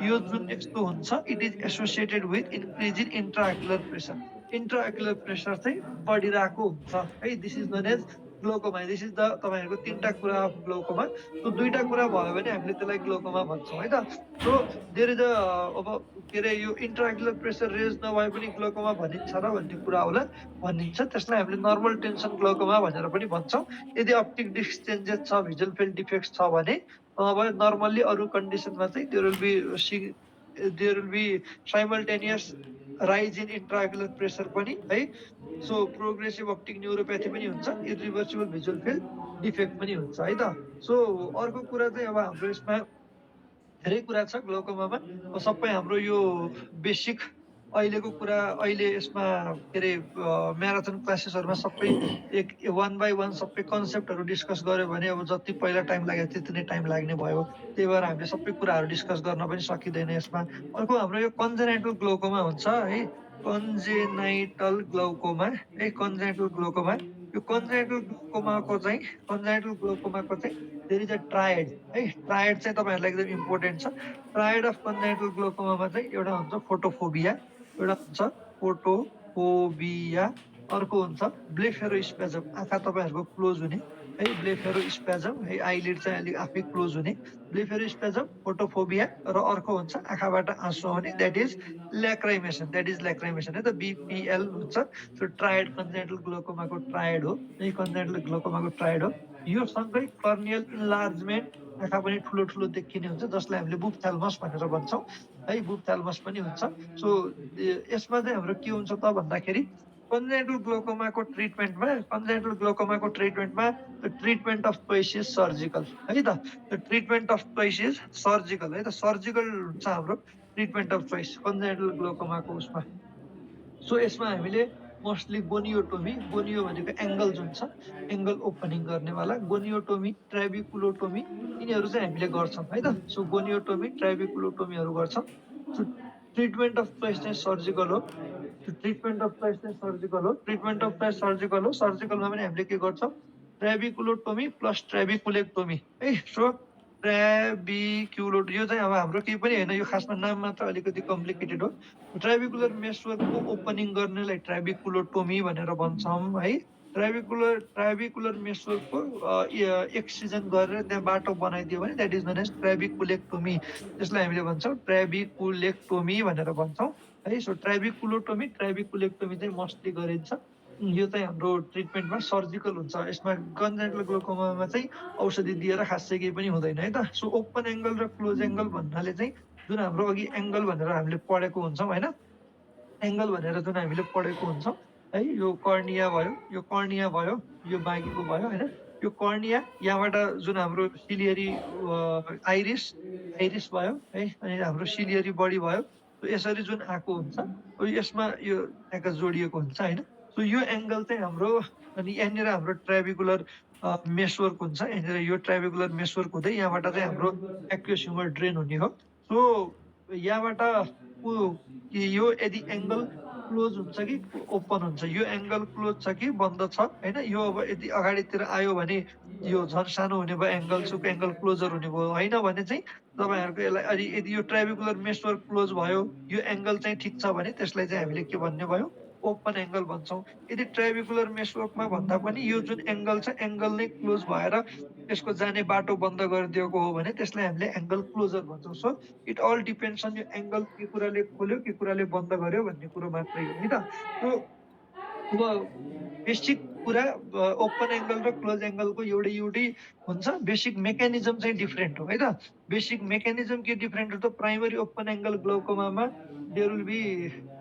[SPEAKER 1] यो जुन यस्तो हुन्छ it is associated with increase in intraocular pressure चाहिँ बढिरहेको हुन्छ है। This is known as glaucoma. This is the तपाईँहरूको तिनवटा कुरा अफ ग्लोकोमा। सो दुईवटा कुरा भयो भने हामीले त्यसलाई ग्लोकोमा भन्छौँ है त। सो देयर इज अब के अरे यो इन्ट्राक्युलर प्रेसर रेज नभए पनि ग्लोकोमा भनिन्छ र भन्ने कुरा होला, भनिन्छ। त्यसलाई हामीले नर्मल टेन्सन ग्लोकोमा भनेर पनि भन्छौँ। यदि अप्टिक डिस्क चेन्जेस छ, भिजुअल फिल्ड डिफेक्ट छ भने अब नर्मल्ली अरू कन्डिसनमा चाहिँ there will be simultaneous rise in intraocular pressure पनि है। सो प्रोग्रेसिभ अप्टिक न्युरोप्याथी पनि हुन्छ, इरिभर्सिबल भिजुअल फिल्ड डिफेक्ट पनि हुन्छ है त। सो अर्को कुरा चाहिँ अब हाम्रो यसमा धेरै कुरा छ ग्लोकोमामा। सबै हाम्रो यो बेसिक अहिलेको कुरा अहिले यसमा के अरे म्याराथन क्लासेसहरूमा सबै एक वान बाई वान सबै कन्सेप्टहरू डिस्कस गऱ्यो भने अब जति पहिला टाइम लाग्यो त्यति नै टाइम लाग्ने भयो। त्यही भएर हामीले सबै कुराहरू डिस्कस गर्न पनि सकिँदैन यसमा। अर्को हाम्रो यो कन्जेनाइटल ग्लोकोमा हुन्छ है, कन्जेनाइटल ग्लोकोमा यो कन्जेनाइटल ग्लोकोमाको चाहिँ देयर इज अ ट्रायड है। ट्रायड चाहिँ तपाईँहरूलाई एकदम इम्पोर्टेन्ट छ। ट्रायड अफ कन्जेनाइटल ग्लोकोमामा चाहिँ एउटा हुन्छ फोटोफोबिया, अर्को हुन्छ ब्लेफेरोस्पेजम, आँखा तपाईँहरूको क्लोज हुने है, ब्लेफेरोस्पेजम है, आइलिड चाहिँ अलिक आफै क्लोज हुने, ब्लेफेरोस्पेजम, फोटोफोबिया। र अर्को हुन्छ आँखाबाट आँसु आउने, द्याट इज ल्याक्राइमेसन है त, बिपिएल हुन्छ। सो ट्रायड कन्जेनाइटल ग्लोकोमाको ट्रायड हो है, यो सँगै कर्नियल इन्लार्जमेन्ट, आँखा पनि ठुलो ठुलो देखिने हुन्छ जसलाई हामीले बुप्थ्याल्मस भनेर भन्छौँ है, बुप्थ्याल्मस पनि हुन्छ। सो यसमा चाहिँ हाम्रो के हुन्छ त भन्दाखेरि कन्जेनाइटल ग्लोकोमाको ट्रिटमेन्टमा treatment of choice is surgical है त। Treatment of choice is surgical है त, सर्जिकल हुन्छ हाम्रो ट्रिटमेन्ट अफ चोइस कन्जेनाइटल ग्लोकोमाको उसमा। सो यसमा हामीले मोस्टली गोनियोटोमी भनेको एङ्गल जुन छ एङ्गल ओपनिङ गर्नेवाला, गोनियोटोमी, ट्राइबिकुलोटोमी यिनीहरू चाहिँ हामीले गर्छौँ है त। सो गोनियोटोमी, ट्राइबिकुलोटोमीहरू गर्छौँ। सो ट्रिटमेन्ट अफ चोइस चाहिँ सर्जिकल हो, सर्जिकलमा पनि हामीले के गर्छौँ ट्राइबिकुलोटोमी प्लस ट्राइबिकुलेक्टोमी है। सो ट्राबिक्युलोट यो चाहिँ अब हाम्रो केही पनि होइन, यो खासमा नाम मात्र अलिकति कम्प्लिकेटेड हो। ट्राबिकुलर मेसवर्कको ओपनिङ गर्नेलाई ट्राबिकुलोटोमी भनेर भन्छौँ है। ट्राबिकुलर मेसवर्कको एक्सिजन गरेर त्यहाँ बाटो बनाइदियो भने द्याट इज नोन एज ट्राबिकुलेक्टोमी। त्यसलाई हामीले भन्छौँ ट्राबिकुलेक्टोमी भनेर भन्छौँ है। सो ट्राबिकुलेक्टोमी चाहिँ मोस्टली गरिन्छ। यो चाहिँ हाम्रो ट्रिटमेन्टमा सर्जिकल हुन्छ। यसमा कन्जेन्टल ग्लोकोमामा चाहिँ औषधि दिएर खासै केही पनि हुँदैन है त। सो ओपन एङ्गल र क्लोज एङ्गल भन्नाले चाहिँ जुन हाम्रो अघि एङ्गल भनेर हामीले पढेको हुन्छौँ होइन, एङ्गल भनेर जुन हामीले पढेको हुन्छौँ है, यो कर्निया भयो, यो कर्निया भयो, यो बाँकीको भयो होइन। यो कर्निया यहाँबाट जुन हाम्रो सिलियरी आइरिस आइरिस भयो है, अनि हाम्रो सिलियरी बडी भयो। सो यसरी जुन आएको हुन्छ, यसमा यो ट्याक्क जोडिएको हुन्छ होइन। सो यो एङ्गल चाहिँ हाम्रो, अनि यहाँनिर हाम्रो ट्राबिकुलर मेसवर्क हुन्छ। यहाँनिर यो ट्राबिकुलर मेसवर्क हुँदै यहाँबाट चाहिँ हाम्रो एक्वियस ह्युमर ड्रेन हुने हो। सो यहाँबाट कि यो यदि एङ्गल क्लोज हुन्छ कि ओपन हुन्छ, यो एङ्गल क्लोज छ कि बन्द छ होइन। यो अब यदि अगाडितिर आयो भने यो झन् सानो हुने भयो, एङ्गल सुक एङ्गल क्लोजर हुने भयो। होइन भने चाहिँ तपाईँहरूको यसलाई अलि यदि यो ट्राबिकुलर मेसवर्क क्लोज भयो, यो एङ्गल चाहिँ ठिक छ भने त्यसलाई चाहिँ हामीले के भन्ने भयो, ओपन एङ्गल भन्छौँ। यदि ट्राबिकुलर मेसवर्कमा भन्दा पनि यो जुन एङ्गल छ, एङ्गल नै क्लोज भएर त्यसको जाने बाटो बन्द गरिदिएको हो भने त्यसलाई हामीले एङ्गल क्लोजर भन्छौँ। So it all depends on यो एङ्गल के कुराले खोल्यो के कुराले बन्द गर्यो भन्ने कुरो मात्रै हो है त। सो अब बेसिक कुरा ओपन एङ्गल र क्लोज एङ्गलको एउटै हुन्छ। बेसिक मेकानिजम चाहिँ डिफरेन्ट हो है त। बेसिक मेकानिजम के डिफरेन्ट हो त, प्राइमरी ओपन एङ्गल ग्लोकोमामा देयर विल बी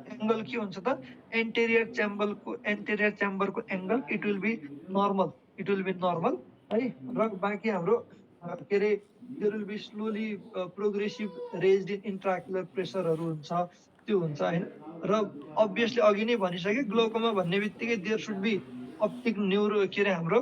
[SPEAKER 1] एङ्गल के हुन्छ त, एन्टेरियर च्याम्बरको angle it will be normal, है। र बाँकी हाम्रो के अरे there will be slowly progressive raised in intraocular प्रेसरहरू हुन्छ, त्यो हुन्छ होइन। र अब्भियसली अघि नै भनिसकेँ, ग्लोकोमा भन्ने बित्तिकै there should be optic neuro के अरे हाम्रो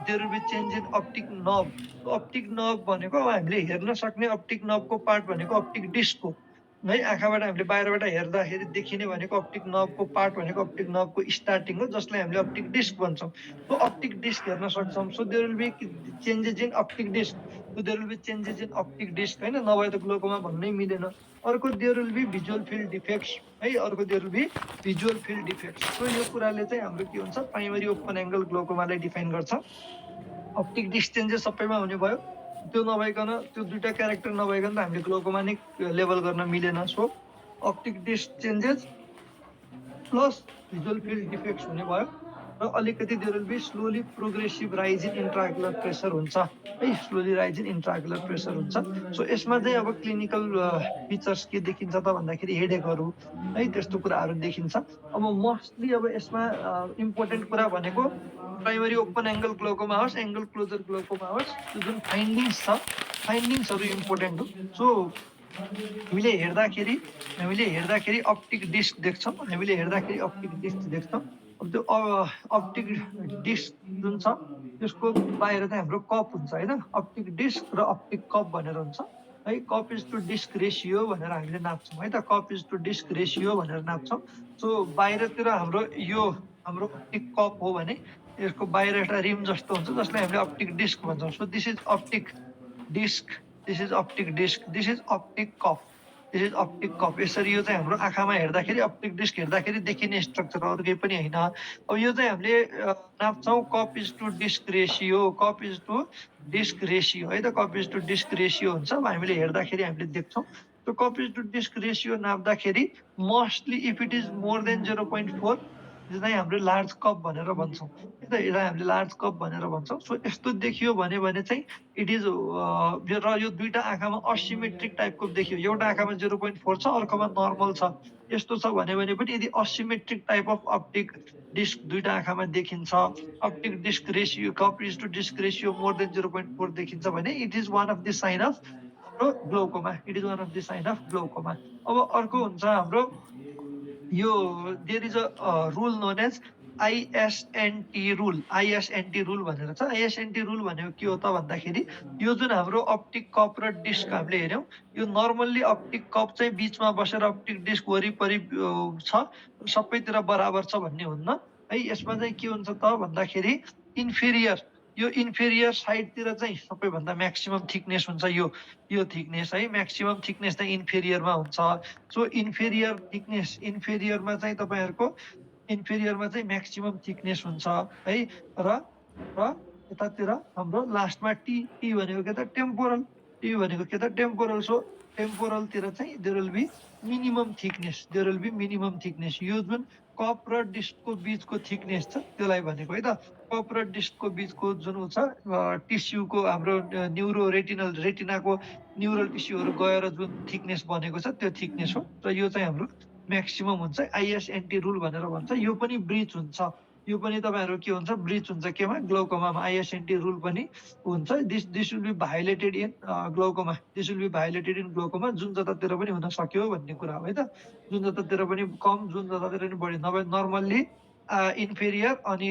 [SPEAKER 1] there will be change in optic nerve. Optic nerve भनेको अब हामीले हेर्न सक्ने अप्टिक नर्भको पार्ट भनेको अप्टिक डिस्क हो है। आँखाबाट हामीले बाहिरबाट हेर्दाखेरि देखिने भनेको अप्टिक नर्भको पार्ट भनेको अप्टिक नर्भको स्टार्टिङ हो, जसलाई हामीले अप्टिक डिस्क भन्छौँ। सो अप्टिक डिस्क हेर्न सक्छौँ। So there will be changes in optic disc. So there will be changes in optic disc होइन, नभए त ग्लोकोमा भन्नै मिलेन। अर्को there will be visual field defects है, अर्को there will be visual field defects. So यो कुराले चाहिँ हाम्रो के हुन्छ, प्राइमरी ओपन एङ्गल ग्लोकोमालाई डिफाइन गर्छ। अप्टिक डिस्क चेन्जेस सबैमा हुने भयो, त्यो नभइकन, त्यो दुईटा क्यारेक्टर नभइकन त हामीले ग्लोकोमा नै लेभल गर्न मिलेन। So optic disc changes plus visual field defects हुने भयो, र अलिकति there will be slowly progressive rise in intraocular pressure हुन्छ है, slowly rise in intraocular pressure हुन्छ। सो यसमा चाहिँ अब क्लिनिकल फिचर्स के देखिन्छ त भन्दाखेरि हेडेकहरू है, त्यस्तो कुराहरू देखिन्छ। अब मोस्टली अब यसमा इम्पोर्टेन्ट कुरा भनेको प्राइमरी ओपन एङ्गल ग्लोकोमा होस्, एङ्गल क्लोजर ग्लोकोमा होस्, त्यो जुन फाइन्डिङ्स छ, फाइन्डिङ्सहरू इम्पोर्टेन्ट हो। सो हामीले हेर्दाखेरि अप्टिक डिस्क देख्छौँ, अब त्यो अप्टिक डिस्क जुन छ त्यसको बाहिर चाहिँ हाम्रो कप हुन्छ होइन, अप्टिक डिस्क र अप्टिक कप भनेर हुन्छ है। Cup is to disc ratio भनेर हामीले नाप्छौँ है त, cup is to disc ratio भनेर नाप्छौँ। सो बाहिरतिर हाम्रो यो हाम्रो अप्टिक कप हो भने यसको बाहिर एउटा रिम जस्तो हुन्छ, जसलाई हामीले अप्टिक डिस्क भन्छौँ। So this is optic disc, this is optic disc, this is optic cup, this is optic cup. यसरी यो चाहिँ हाम्रो आँखामा हेर्दाखेरि अप्टिक डिस्क हेर्दाखेरि देखिने स्ट्रक्चर, अरू केही पनि होइन। अब यो चाहिँ हामीले नाप्छौँ cup is to disc ratio, cup is to disc ratio है त, cup is to disc ratio हुन्छ। अब हामीले हेर्दाखेरि हामीले देख्छौँ त्यो cup is to disc ratio नाप्दाखेरि mostly if it is more than 0.4 यो चाहिँ हामीले लार्ज कप भनेर भन्छौँ है त, यसलाई हामीले लार्ज कप भनेर भन्छौँ। सो यस्तो देखियो भने चाहिँ इट इज र यो दुईटा आँखामा असिमेट्रिक टाइपको देखियो, एउटा आँखामा 0.4 छ, अर्कोमा नर्मल छ, यस्तो छ भने पनि यदि asymmetric type of optic disc दुईटा आँखामा देखिन्छ, optic disc ratio cup is to disc ratio more than 0.4 देखिन्छ भने it is one of the sign of हाम्रो glaucoma, it is one of the sign of glaucoma. अब अर्को हुन्छ हाम्रो यो there is a rule known as ISNT rule, ISNT rule भनेर छ। आइएसएनटी रुल भनेको के हो त भन्दाखेरि यो जुन हाम्रो अप्टिक कप र डिस्क हामीले हेऱ्यौँ, यो नर्मल्ली अप्टिक कप चाहिँ बिचमा बसेर अप्टिक डिस्क वरिपरि छ, सबैतिर बराबर छ भन्ने हुन्न है। यसमा चाहिँ के हुन्छ त भन्दाखेरि इन्फेरियर यो इन्फेरियर साइडतिर चाहिँ सबैभन्दा म्याक्सिमम थिकनेस हुन्छ यो थिकनेस है, म्याक्सिमम थिकनेस चाहिँ इन्फेरियरमा हुन्छ। सो इन्फेरियरमा चाहिँ तपाईँहरूको इन्फेरियरमा चाहिँ म्याक्सिमम थिकनेस हुन्छ है। र र यतातिर हाम्रो लास्टमा टी भनेको के त टेम्पोरल, टी भनेको के त टेम्पोरल। सो टेम्पोरलतिर चाहिँ there will be minimum thickness, there will be minimum thickness. यो जुन कप र डिस्कको बीचको थिकनेस छ त्यसलाई भनेको है त। कप र डिस्कको बीचको जुन उ छ टिस्युको हाम्रो न्युरो रेटिनाको न्युरल टिस्युहरू गएर जुन थिकनेस बनेको छ त्यो थिकनेस हो। र यो चाहिँ हाम्रो म्याक्सिमम हुन्छ, आइएसएनटी रुल भनेर भन्छ। यो पनि ब्रिच हुन्छ, यो पनि तपाईँहरू के हुन्छ ब्रिच हुन्छ केमा ग्लाउकोमामा, आइएसएनटी रुल पनि हुन्छ। This will be violated in glaucoma, this will be violated in glaucoma, जुन जतातिर पनि हुन सक्यो भन्ने कुरा हो है त। जुन जतातिर पनि कम, जुन जतातिर पनि बढी, नभए नर्मल्ली इन्फेरियर अनि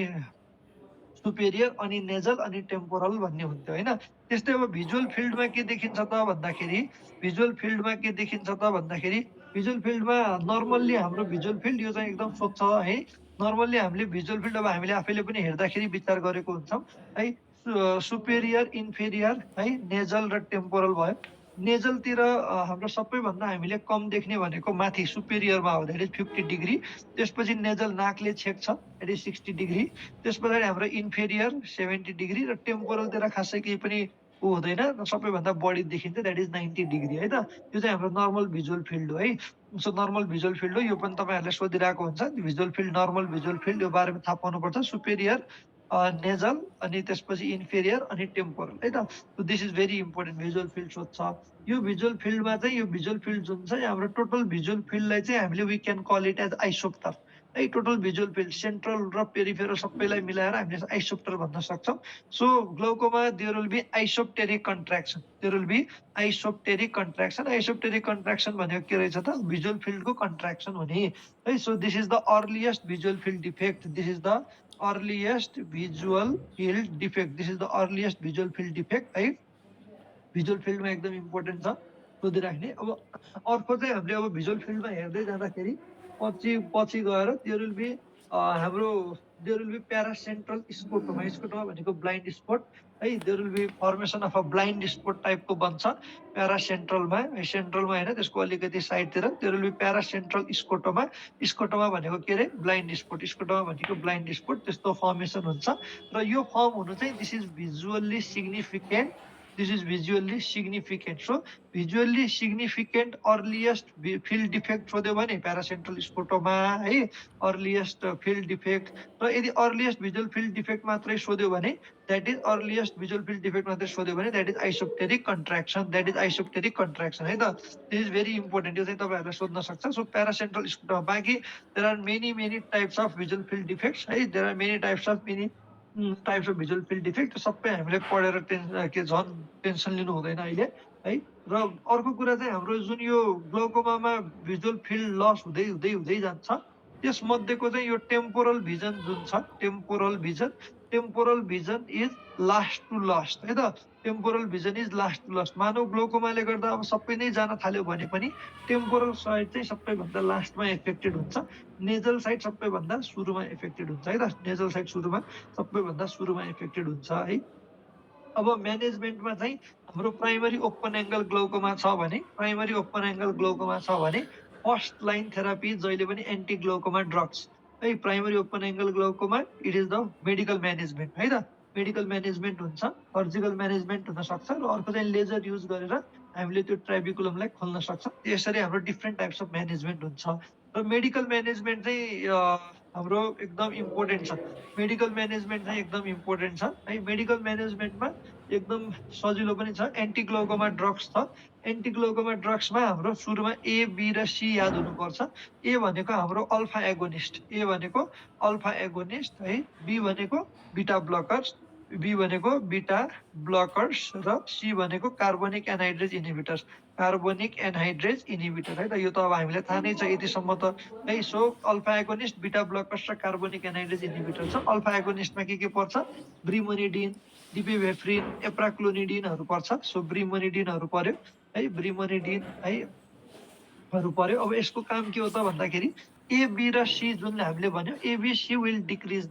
[SPEAKER 1] सुपेरियर अनि नेजल अनि टेम्पोरल भन्ने हुन्थ्यो होइन। त्यस्तै अब भिजुअल फिल्डमा के देखिन्छ त भन्दाखेरि, भिजुअल फिल्डमा के देखिन्छ त भन्दाखेरि, भिजुअल फिल्डमा नर्मल्ली हाम्रो भिजुअल फिल्ड यो चाहिँ एकदम स्वच्छ है। नर्मल्ली हामीले भिजुअल फिल्ड अब हामीले आफैले पनि हेर्दाखेरि विचार गरेको हुन्छौँ है। सुपेरियर, इन्फेरियर है, नेजल र टेम्पोरल भयो। नेजलतिर हाम्रो सबैभन्दा हामीले कम देख्ने भनेको माथि सुपेरियरमा हो, द्याट इज 50 डिग्री। त्यसपछि नेजल नाकले छेक्छ, द्याट इज 60 डिग्री। त्यस पछाडि हाम्रो इन्फेरियर 70 डिग्री र टेम्पोरलतिर खासै केही पनि ऊ हुँदैन, सबैभन्दा बढी देखिन्छ द्याट इज 90 डिग्री है त। यो चाहिँ हाम्रो नर्मल भिजुअल फिल्ड हो है। सो नर्मल भिजुअल फिल्ड हो, यो पनि तपाईँहरूले सोधिरहेको हुन्छ visual field, normal visual field, यो बारेमा थाहा पाउनुपर्छ। सुपेरियर, नेजल अनि त्यसपछि इन्फेरियर अनि टेम्पोरल है त। So this is very important, visual field सोध्छ। यो भिजुअल फिल्डमा चाहिँ, यो भिजुअल फिल्ड जुन छ हाम्रो टोटल भिजुअल फिल्डलाई चाहिँ हामीले we can call it as isopter है। टोटल भिजुअल फिल्ड सेन्ट्रल र पेरिफेरल सबैलाई मिलाएर हामीले आइसोप्टर भन्न सक्छौँ। So glaucoma there will be isopteric contraction, there will be isopteric contraction. Isopteric contraction भनेको के रहेछ त, भिजुअल फिल्डको कन्ट्र्याक्सन हुने है। So this is the earliest visual field defect, this is the earliest visual field defect, this is the earliest visual field defect है। Visual फिल्डमा एकदम इम्पोर्टेन्ट छ सोधिराख्ने। अब अर्को चाहिँ हामीले अब भिजुअल फिल्डमा हेर्दै जाँदाखेरि पछि गएर देयर विल बी हाम्रो there will be paracentral scotoma, scotoma भनेको ब्लाइन्ड स्पोट है। There will be formation of a blind spot टाइपको बन्छ प्यारासेन्ट्रलमा, सेन्ट्रलमा होइन, त्यसको अलिकति साइडतिर there will be paracentral scotoma. Scotoma भनेको के अरे ब्लाइन्ड स्पोट, स्कोटोमा भनेको ब्लाइन्ड स्पोट, त्यस्तो फर्मेसन हुन्छ। र यो फर्म हुनु चाहिँ this is visually significant, this is visually significant. So visually significant earliest field defect सोध्यो भने प्यारासेन्ट्रल स्कोटोमा है, अर्लिएस्ट फिल्ड डिफेक्ट। र यदि अर्लिएस्ट भिजुअल फिल्ड डिफेक्ट मात्रै सोध्यो भने, that is earliest visual field defect मात्रै सोध्यो भने that is isopteric contraction, that is isopteric contraction है त। दिस इज भेरी इम्पोर्टेन्ट, यो चाहिँ तपाईँहरूलाई सोध्न सक्छ। सो प्यारासेन्ट्रल स्कोटोमा, बाँकी there are many types of visual field defects है, there are many types of visual field defect, सबै हामीले पढेर झन् टेन्सन लिनु हुँदैन अहिले है। र अर्को कुरा चाहिँ हाम्रो जुन यो ग्लाउकोमामा भिजुअल फिल्ड लस हुँदै हुँदै हुँदै जान्छ, त्यसमध्येको चाहिँ यो टेम्पोरल भिजन जुन छ, temporal vision is last two last है त। Temporal vision is last two last. मानव ग्लाउकोमाले गर्दा अब सबै नै जान थाल्यो भने पनि टेम्पोरल साइड चाहिँ सबैभन्दा लास्टमा एफेक्टेड हुन्छ, नेजल साइड सबैभन्दा सुरुमा एफेक्टेड हुन्छ है त। नेजल साइड सुरुमा सबैभन्दा सुरुमा एफेक्टेड हुन्छ है। अब म्यानेजमेन्टमा चाहिँ हाम्रो प्राइमरी ओपन एङ्गल ग्लाउकोमा छ भने, प्राइमरी ओपन एङ्गल ग्लाउकोमा छ भने फर्स्ट लाइन थेरापी जहिले पनि एन्टी ग्लाउकोमा ड्रग्स है। Primary open angle glaucoma it is the medical management है त, मेडिकल म्यानेजमेन्ट हुन्छ, सर्जिकल म्यानेजमेन्ट हुनसक्छ, र अर्को चाहिँ लेजर युज गरेर हामीले त्यो ट्राइबिकुलमलाई खोल्न सक्छौँ। यसरी हाम्रो डिफ्रेन्ट टाइप्स अफ म्यानेजमेन्ट हुन्छ। र मेडिकल म्यानेजमेन्ट चाहिँ हाम्रो एकदम इम्पोर्टेन्ट छ, मेडिकल म्यानेजमेन्ट चाहिँ एकदम इम्पोर्टेन्ट छ है। मेडिकल म्यानेजमेन्टमा एकदम सजिलो पनि छ, एन्टिग्लाउकोमा ड्रग्स छ। एन्टिग्लाउकोमा ड्रग्समा हाम्रो सुरुमा ए, बी र सी याद हुनुपर्छ। ए भनेको हाम्रो अल्फा एगोनिस्ट, ए भनेको अल्फा एगोनिस्ट है, बी भनेको बिटा ब्लकर्स, बी भनेको बिटा ब्लकर्स, र सी भनेको carbonic anhydrase inhibitors, carbonic anhydrase inhibitor है त। यो त अब हामीलाई थाहा नै छ यतिसम्म त है। सो अल्फा एगोनिस्ट, बिटा ब्लकर्स र कार्बोनिक एनहाइड्रेज इनिबिटर छ। अल्फा एगोनिस्टमा के पर्छ, ब्रिमोनिडिन, डिपिभेफ्रिन, एप्राक्लोनिडिनहरू पर्छ। सो ब्रिमोनिडिनहरू पर्यो है, ब्रिमोनिडिन है हरू पर्यो। अब यसको काम के हो त भन्दाखेरि ए, बी र सी जुन हामीले भन्यो, ABC will decrease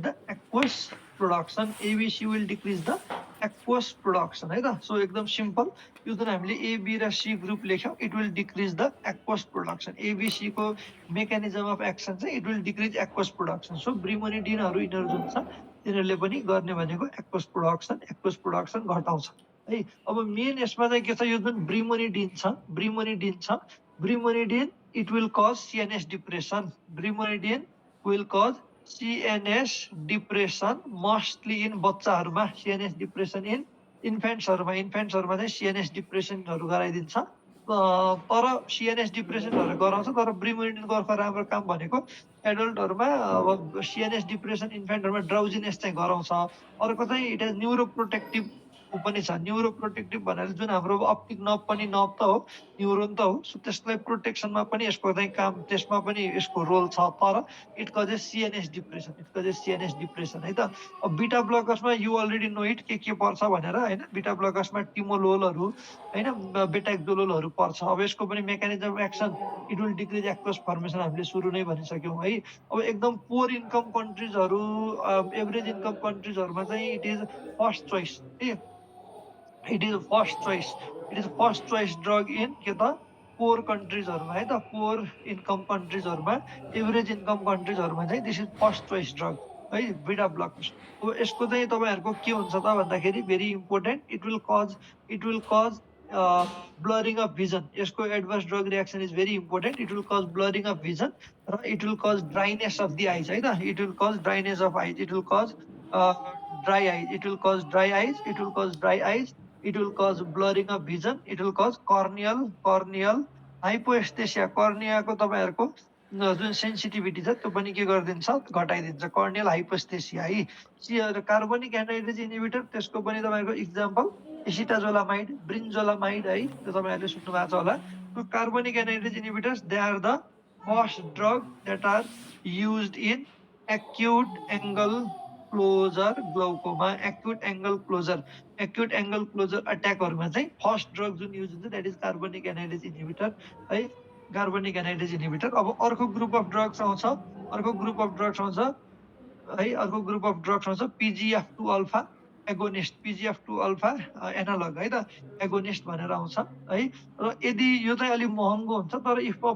[SPEAKER 1] the aqueous production, ABC will decrease the aqueous production है त। सो एकदम सिम्पल, यो जुन हामीले ए, बी र सी ग्रुप लेख्यौँ, it will decrease the aqueous production. ABC को मेकानिजम अफ एक्सन चाहिँ it will decrease aqueous production. So ब्रिमोनिडिनहरू यिनीहरू जुन छ तिनीहरूले पनि गर्ने भनेको एक्वस प्रोडक्सन घटाउँछ है। अब मेन यसमा चाहिँ के छ, यो जुन brimonidine it will cause CNS depression. Brimonidine will cause CNS depression mostly in बच्चाहरूमा, सिएनएस डिप्रेसन इन इन्फेन्ट्सहरूमा चाहिँ सिएनएस डिप्रेसनहरू गराइदिन्छ। तर सिएनएस डिप्रेसनहरू गराउँछ, तर ब्रिमोनिडिनको अर्को राम्रो काम भनेको एडल्टहरूमा अब सिएनएस डिप्रेसन इन्फेन्टहरूमा ड्राउजिनेस चाहिँ गराउँछ। अर्को चाहिँ इट हेज न्युरोप्रोटेक्टिभ पनि छ। न्युरोप्रोटेक्टिभ भनेर जुन हाम्रो अप्टिक नर्भ पनि नर्भ त हो, न्युरोन त हो, सो त्यसलाई प्रोटेक्सनमा पनि यसको चाहिँ काम, त्यसमा पनि यसको रोल छ। तर इट कजेस सिएनएस डिप्रेसन है त। अब बिटा ब्लकर्समा यु अलरेडी नो इट के पर्छ भनेर होइन। बिटा ब्लकर्समा टिमोलोलहरू होइन, बेटाक्जोलोलहरू पर्छ। अब यसको पनि mechanism of action it will decrease aqueous formation, हामीले सुरु नै भनिसक्यौँ है। अब एकदम पोर इन्कम कन्ट्रिजहरू, एभरेज इन्कम कन्ट्रिजहरूमा चाहिँ इट इज फर्स्ट चोइस है। It is first choice drug in के त पोर कन्ट्रिजहरूमा है त। पोर इन्कम कन्ट्रिजहरूमा, एभरेज इन्कम कन्ट्रिजहरूमा चाहिँ this is first choice drug है, बिटा ब्लकर्स। अब यसको चाहिँ तपाईँहरूको के हुन्छ त भन्दाखेरि very important, it will cause blurring of vision. यसको adverse drug reaction is very important. It will cause blurring of vision र it will cause dryness of the eyes है त। It will cause dryness of eyes, it will cause dry eyes, it will cause dry eyes, it will cause dry eyes, it will cause blurring of vision, it will cause corneal hypoesthesia। कर्नियाको तपाईँहरूको जुन sensitivity छ त्यो पनि के गरिदिन्छ, घटाइदिन्छ, कर्नियल हाइपोस्थेसिया है। Carbonic anhydrase inhibitor, त्यसको पनि तपाईँको इक्जाम्पल एसिटाजोलामाइड, ब्रिन्जोलामाइड है, त्यो तपाईँहरूले सुन्नु भएको छ होला। त्यो carbonic anhydrase inhibitors, they are the first drug that are used in acute angle closure glaucoma. Acute angle closure अट्याकहरूमा चाहिँ फर्स्ट ड्रग जुन युज हुन्छ that is carbonic anhydrase inhibitor है, कार्बनिक एनाइड्रेज इन्हिबिटर। अब अर्को ग्रुप अफ ड्रग्स आउँछ है, अर्को ग्रुप अफ ड्रग्स आउँछ पिजिएफ2 अल्फा एगोनिस्ट, पिजिएफ2 अल्फा एनालग है त, एगोनिस्ट भनेर आउँछ है। र यदि यो चाहिँ अलिक महँगो हुन्छ, तर if a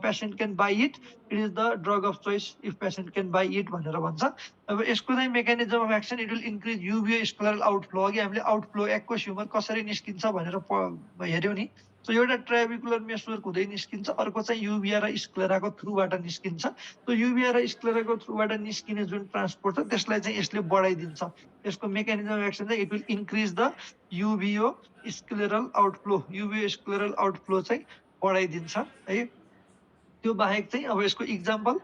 [SPEAKER 1] patient can buy it, it is the drug of choice if patient can buy it भनेर भन्छ। अब यसको चाहिँ mechanism of action, it will increase uveoscleral outflow. अघि हामीले आउटफ्लो एक्वस ह्युमर कसरी निस्किन्छ भनेर हेऱ्यौँ नि। सो एउटा ट्राभिकुलर मेसवर्क हुँदै निस्किन्छ, अर्को चाहिँ युभिया र स्क्लेराको थ्रुबाट निस्किन्छ। त्यो युभिया र स्क्लेराको थ्रुबाट निस्किने जुन ट्रान्सपोर्ट छ त्यसलाई चाहिँ यसले बढाइदिन्छ। यसको मेकानिजम अफ एक्सन चाहिँ it will increase the uveoscleral outflow चाहिँ बढाइदिन्छ है। त्यो बाहेक चाहिँ अब यसको example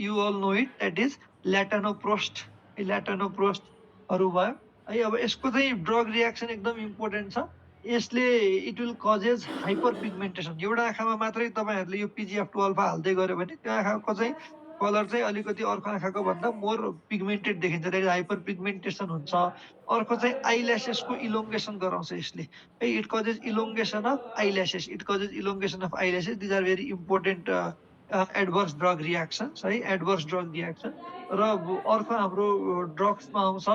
[SPEAKER 1] you all know it, that is latanoprost हरू भयो है। अब यसको चाहिँ ड्रग रिएक्सन एकदम इम्पोर्टेन्ट छ। यसले it will causes hyper pigmentation. एउटा आँखामा मात्रै तपाईँहरूले यो पिजिएफ2 अल्फा हाल्दै गऱ्यो भने त्यो आँखाको चाहिँ कलर चाहिँ अलिकति अर्को आँखाको भन्दा मोर पिगमेन्टेड देखिन्छ, त्यही हाइपर पिगमेन्टेसन हुन्छ। अर्को चाहिँ आइल्यासेसको इलोङ्गेसन गराउँछ यसले है, it causes elongation of eyelashes. These are very important adverse drug reactions है, र अर्को हाम्रो ड्रग्समा आउँछ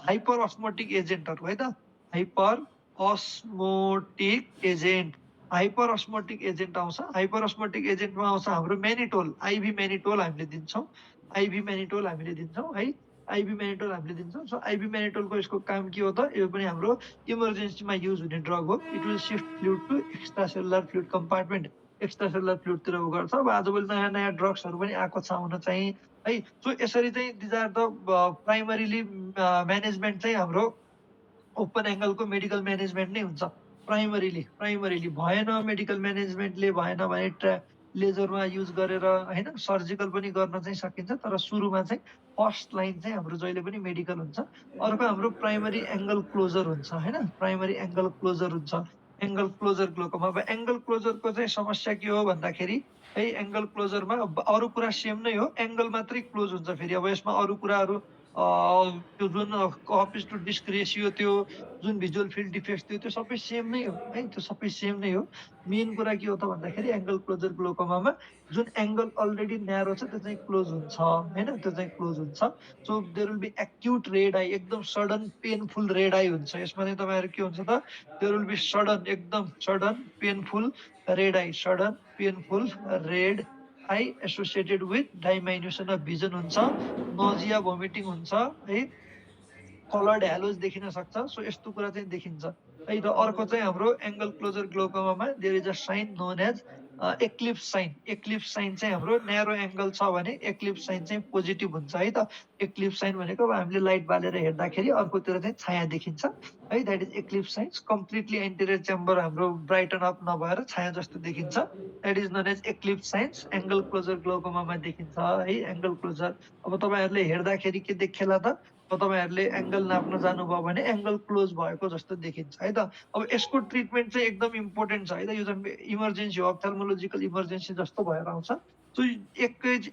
[SPEAKER 1] हाइपर अस्मोटिक एजेन्टहरू है त। हाइपर अस्मोटिक एजेन्ट आउँछ। हाइपर अस्मोटिक एजेन्टमा आउँछ हाम्रो मेनिटोल, आइभी मेनिटोल हामीले दिन्छौँ है। सो आइभी मेनिटोलको यसको काम के हो त, यो पनि हाम्रो इमर्जेन्सीमा युज हुने ड्रग हो। It will shift fluid to extracellular fluid compartment, extracellular फ्लुइडतिर उ गर्छ। अब आजभोलि नयाँ ड्रग्सहरू पनि आएको छ हुन चाहिँ है। सो यसरी चाहिँ these are the primarily management चाहिँ हाम्रो ओपन एङ्गलको मेडिकल म्यानेजमेन्ट नै हुन्छ। प्राइमरीली भएन, मेडिकल म्यानेजमेन्टले भएन भने लेजरमा युज गरेर होइन सर्जिकल पनि गर्न चाहिँ सकिन्छ, तर सुरुमा चाहिँ फर्स्ट लाइन चाहिँ हाम्रो जहिले पनि मेडिकल हुन्छ। अर्को हाम्रो प्राइमरी एङ्गल क्लोजर हुन्छ होइन, एङ्गल क्लोजर ग्लोकोमा। अब एङ्गल क्लोजरको चाहिँ समस्या के हो भन्दाखेरि है, एङ्गल क्लोजरमा अरू कुरा सेम नै हो, एङ्गल मात्रै क्लोज हुन्छ। फेरि अब यसमा अरू कुराहरू त्यो जुन कपिज टु डिस्क रेसियो त्यो जुन भिजुअल फिल्ड डिफेक्ट्स थियो त्यो सबै सेम नै हो है, त्यो सबै सेम नै हो। मेन कुरा के हो त भन्दाखेरि एङ्गल क्लोजर ग्लोकोमामा जुन एङ्गल अलरेडी न्यारो छ त्यो चाहिँ क्लोज हुन्छ होइन, त्यो चाहिँ क्लोज हुन्छ। So there will be acute red eye, एकदम सडन पेनफुल रेड आई हुन्छ। यसमा चाहिँ तपाईँहरू के हुन्छ त, देयर विल बी सडन, एकदम sudden painful red eye, sudden painful red eye associated with diminution of vision हुन्छ, नजिया भोमिटिङ हुन्छ है, कलर्ड हेलोज देखिन सक्छ। सो यस्तो कुरा चाहिँ देखिन्छ है। र अर्को चाहिँ हाम्रो एङ्गल क्लोजर ग्लोकोमामा there is a sign known as eclipse sign. Eclipse sign चाहिँ हाम्रो न्यारो एङ्गल छ भने एक्लिप्स साइन चाहिँ पोजिटिभ हुन्छ है त। एक्लिप्स साइन भनेको अब हामीले लाइट बालेर हेर्दाखेरि अर्कोतिर चाहिँ छाया देखिन्छ है, that is eclipse signs. Completely anterior chamber हाम्रो ब्राइटन अप नभएर छाया जस्तो देखिन्छ, that is known as eclipse signs. Angle closure ग्लोकोमामा देखिन्छ है एङ्गल क्लोजर। अब तपाईँहरूले हेर्दाखेरि के देखेला त, अब तपाईँहरूले एङ्गल नाप्न जानुभयो भने एङ्गल क्लोज भएको जस्तो देखिन्छ है त। अब यसको ट्रिटमेन्ट चाहिँ एकदम इम्पोर्टेन्ट छ है त, यो चाहिँ इमर्जेन्सी हो, अप्थाल्मोलोजिकल इमर्जेन्सी जस्तो भएर आउँछ। सो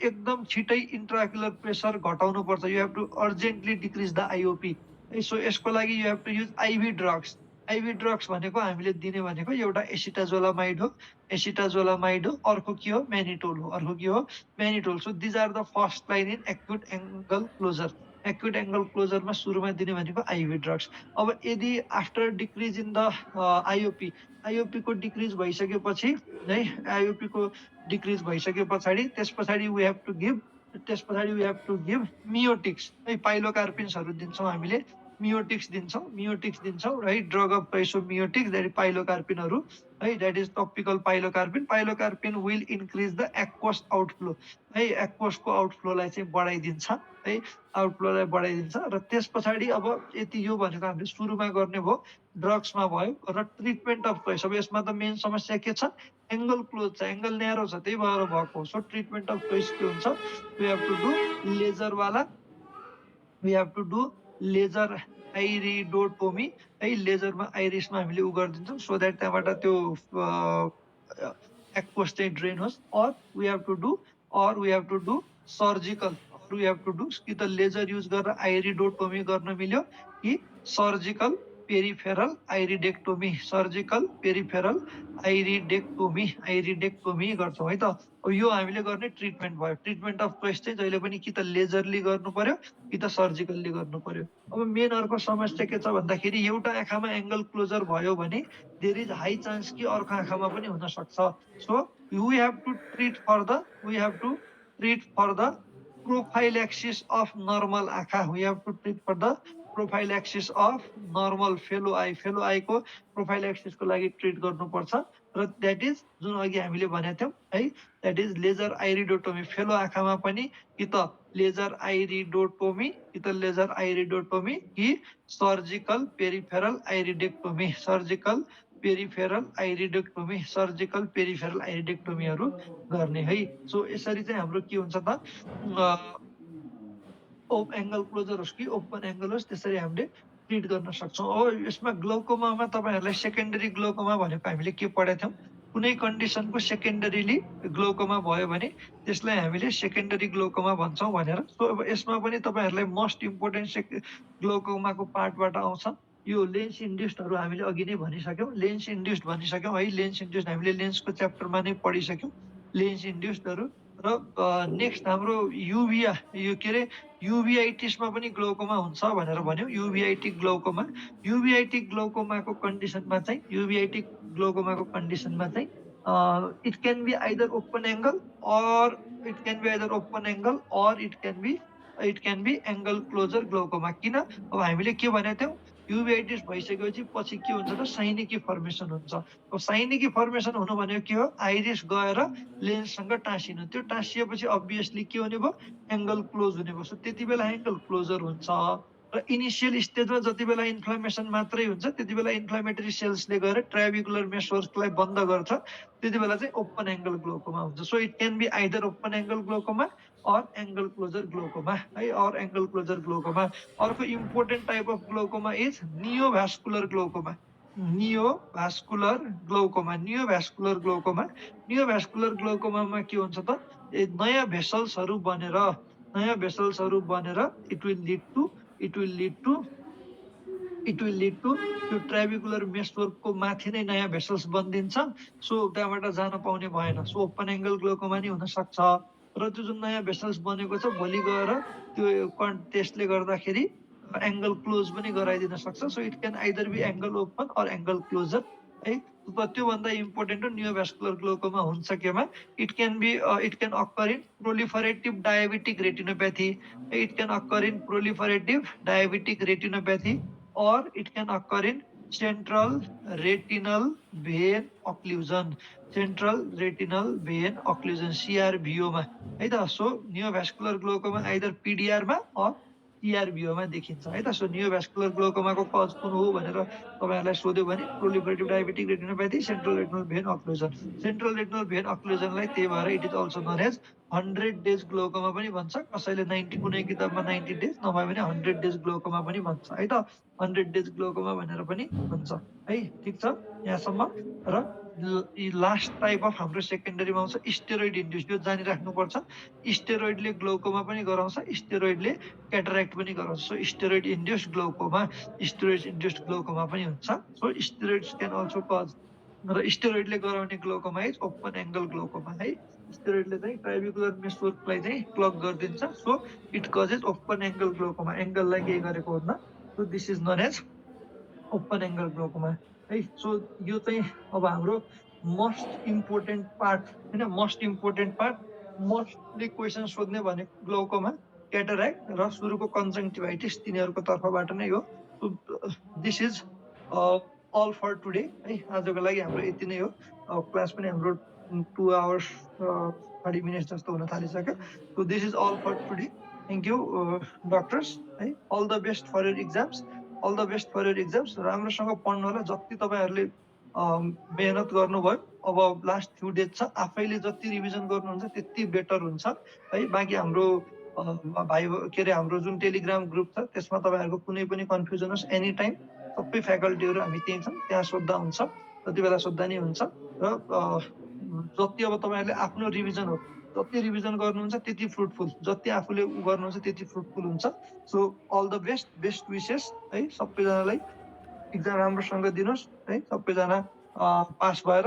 [SPEAKER 1] एकदम छिटै इन्ट्राक्युलर प्रेसर घटाउनुपर्छ। You have to urgently decrease the IOP है। सो यसको लागि you have to use IV drugs. IV drugs भनेको हामीले दिने भनेको एउटा एसिटाजोलामाइड हो, एसिटाजोलामाइड हो, अर्को के हो म्यानिटोल हो, अर्को के हो mannitol. So these are the first line in acute angle closure. Acute angle क्लोजरमा सुरुमा दिने भनेको आइभी ड्रग्स। अब यदि after decrease in the IOP, आइओपीको डिक्रिज भइसकेपछि है, आइओपीको डिक्रिज भइसके पछाडि त्यस पछाडि वी हेभ टु गिभ, त्यस पछाडि वी हेभ टु गिभ मियोटिक्स है, पाइलोकार्पिन्सहरू दिन्छौँ हामीले, मियोटिक्स दिन्छौँ, मियोटिक्स दिन्छौँ है, ड्रग अफ पैसो मियोटिक्स, द्याट इज पाइलोकार्पिनहरू है, that is topical pilocarpine. Pilocarpine will increase the aqueous outflow है, एक्वसको आउटफ्लोलाई चाहिँ बढाइदिन्छ है, आउटफ्लोलाई बढाइदिन्छ। र त्यस पछाडि अब यति यो भनेको हामीले सुरुमा गर्ने भयो, ड्रग्समा भयो र ट्रिटमेन्ट अफ चोइस। अब यसमा त मेन समस्या के छ, एङ्गल क्लोज छ, एङ्गल न्यारो छ, त्यही भएर भएको हो। सो ट्रिटमेन्ट अफ चोइस के हुन्छ, वी हेभ टु डु लेजरवाला, we have to do laser iridotomy है, लेजरमा आइरिसमा हामीले उ गरिदिन्छौँ सो द्याट त्यहाँबाट त्यो एक्वस चाहिँ ड्रेन होस्। Or we have to do, or we have to do surgical, or we have to do कि त लेजर युज गरेर आइरिडोटोमी गर्न मिल्यो कि surgical peripheral iridectomy, surgical peripheral iridectomy, iridectomy गर्छौँ है त। अब यो हामीले गर्ने ट्रिटमेन्ट भयो। ट्रिटमेन्ट अफ चोइस चाहिँ जहिले पनि कि त लेजरली गर्नु पर्यो कि त सर्जिकल्ली गर्नु पर्यो। अब मेन अर्को समस्या के छ भन्दाखेरि एउटा आँखामा एङ्गल क्लोजर भयो भने देयर इज हाई चान्स कि अर्को आँखामा पनि हुन सक्छ। So we have to treat for the, we have to treat for the prophylaxis of normal आँखा, we have to treat for the prophylaxis of normal fellow eye, fellow आईको प्रोफाइल्याक्सिसको लागि ट्रिट गर्नुपर्छ। र द्याट इज जुन अघि हामीले भनेको थियौँ है, द्याट इज लेजर आइरिडोटोमी। फेलो आँखामा पनि कि त लेजर आइरिडोटोमी, कि त लेजर आइरिडोटोमी कि surgical peripheral iridectomy, surgical peripheral iridectomy, surgical peripheral आइरिडेक्टोमीहरू गर्ने है। सो यसरी चाहिँ हाम्रो के हुन्छ त, एङ्गल क्लोजर होस् कि ओपन एङ्गल होस् त्यसरी हामीले ट्रिट गर्न सक्छौँ। अब यसमा ग्लोकोमामा तपाईँहरूलाई सेकेन्डरी ग्लोकोमा भनेको हामीले के पढेको थियौँ, कुनै कन्डिसनको सेकेन्डरीली ग्लोकोमा भयो भने त्यसलाई हामीले सेकेन्डरी ग्लोकोमा भन्छौँ भनेर। सो अब यसमा पनि तपाईँहरूलाई मोस्ट इम्पोर्टेन्ट ग्लोकोमाको पार्टबाट आउँछ यो लेन्स इन्ड्युस्डहरू। हामीले अघि नै भनिसक्यौँ, लेन्स इन्ड्युस्ड भनिसक्यौँ है, लेन्स इन्ड्युस्ड हामीले लेन्सको च्याप्टरमा नै पढिसक्यौँ लेन्स इन्ड्युस्डहरू। र नेक्स्ट हाम्रो युभिया, यो के अरे युभिआइटिसमा पनि ग्लोकोमा हुन्छ भनेर भन्यौँ, युभिआइटिक ग्लोकोमा। युभिआइटिक ग्लोकोमाको कन्डिसनमा चाहिँ, युभिआइटिक ग्लोकोमाको कन्डिसनमा चाहिँ it can be either open angle or it can be either open angle or it can be angle closure glaucoma. किन, अब हामीले के भनेको थियौँ, युभिआइटिस भइसकेपछि पछि के हुन्छ त, साइनिकी फर्मेसन हुन्छ। अब साइनिकी फर्मेसन हुनु भनेको के हो, आइरिस गएर लेन्ससँग टाँसिनु, त्यो टाँसिएपछि अभियसली के हुने भयो, एङ्गल क्लोज हुने भयो। सो त्यति बेला एङ्गल क्लोजर हुन्छ। र इनिसियल स्टेजमा जति बेला इन्फ्लामेसन मात्रै हुन्छ त्यति बेला इन्फ्लामेटरी सेल्सले गएर ट्राभिकुलर मेसोर्सलाई बन्द गर्छ, त्यति बेला चाहिँ ओपन एङ्गल ग्लोकोमा हुन्छ। So it can be either open angle glaucoma or angle closure glaucoma है, अर एङ्गल क्लोजर ग्लोकोमा। अर्को important type of glaucoma is neovascular glaucoma, neovascular glaucoma, neovascular glaucoma. Neovascular ग्लोकोमामा के हुन्छ त, नयाँ भेसल्सहरू बनेर नयाँ भेसल्सहरू बनेर it will lead to it will lead to it will lead to त्यो ट्राइबिकुलर मेसवर्कको माथि नै नयाँ भेसल्स बनिदिन्छ। सो त्यहाँबाट जान पाउने भएन। सो ओपन एङ्गल ग्लोकोमा नि हुनसक्छ। र त्यो जुन नयाँ भेसल्स बनेको छ भोलि गएर त्यो त्यसले गर्दाखेरि एङ्गल क्लोज पनि गराइदिन सक्छ। So it can either be angle open or angle closure है। त्योभन्दा इम्पोर्टेन्ट हो नियोभास्कुलर ग्लोकोमा हुन्छ केमा it can occur in proliferative diabetic retinopathy, it can occur in proliferative diabetic retinopathy or it can occur in central retinal vein occlusion, central retinal vein occlusion CRVO मा है त। So नियोभास्कुलर glaucoma either PDR मा or CRVO मा देखिन्छ है त। So नियोभास्कुलर ग्लोकोमाको cause कुन हो भनेर तपाईहरुलाई सोध्यो भने proliferative diabetic retinopathy, central retinal vein occlusion. Central retinal vein अक्लुजनलाई त्यही भएर it is also known as 100 days glaucoma पनि भन्छ। कसैले 90 कुनै किताबमा 90 डेज नभए भने 100 डेज ग्लोकोमा पनि भन्छ है त। 100 डेज ग्लोकोमा भनेर पनि भन्छ है। ठिक छ यहाँसम्म। र लास्ट टाइप अफ हाम्रो सेकेन्डरीमा आउँछ स्टेरोइड इन्ड्युस। यो जानिराख्नुपर्छ। स्टेरोइडले ग्लोकोमा पनि गराउँछ, स्टेरोइडले क्याटरेक्ट पनि गराउँछ। So steroid induce glaucoma, steroid induce glaucoma पनि हुन्छ। So steroids can also cause. र स्टेरोइडले गराउने glaucoma is open angle glaucoma है। स्टेरोइडले चाहिँ ट्राइबिकुलर मेसवर्कलाई चाहिँ क्लग गरिदिन्छ। So it causes open angle glaucoma. एङ्गललाई केही गरेको हुन्न। So this is known as open angle glaucoma है। सो यो चाहिँ अब हाम्रो मोस्ट इम्पोर्टेन्ट पार्ट होइन, most important part, mostly question सोध्ने भनेको ग्लोकोमा, क्याटरेक्ट र सुरुको कन्जङ्टिभाइटिस तिनीहरूको तर्फबाट नै हो। This is all for today है। आजको लागि हाम्रो यति नै हो। क्लास पनि हाम्रो 2 आवर्स 30 मिनट जस्तो हुन थालिसक्यो। So this is all for today. Thank you doctors है। All the best for your exams, all the best for your exams. राम्रोसँग पढ्नु होला। जति तपाईँहरूले मेहनत गर्नुभयो, अब लास्ट फ्यु डेज छ, आफैले जति रिभिजन गर्नुहुन्छ त्यति बेटर हुन्छ है। बाँकी हाम्रो हाम्रो जुन टेलिग्राम ग्रुप छ त्यसमा तपाईँहरूको कुनै पनि कन्फ्युजन होस् एनी टाइम सबै फ्याकल्टीहरू हामी त्यहीँ छौँ, त्यहाँ सोद्धा हुन्छ, जति बेला सोद्धा नि हुन्छ। र जति अब तपाईँहरूले आफ्नो रिभिजन हो, जति रिभिजन गर्नुहुन्छ त्यति फ्रुटफुल, जति आफूले गर्नुहुन्छ त्यति फ्रुटफुल हुन्छ। So all the best, best wishes है सबैजनालाई। इक्जाम राम्रोसँग दिनुहोस् है। सबैजना पास भएर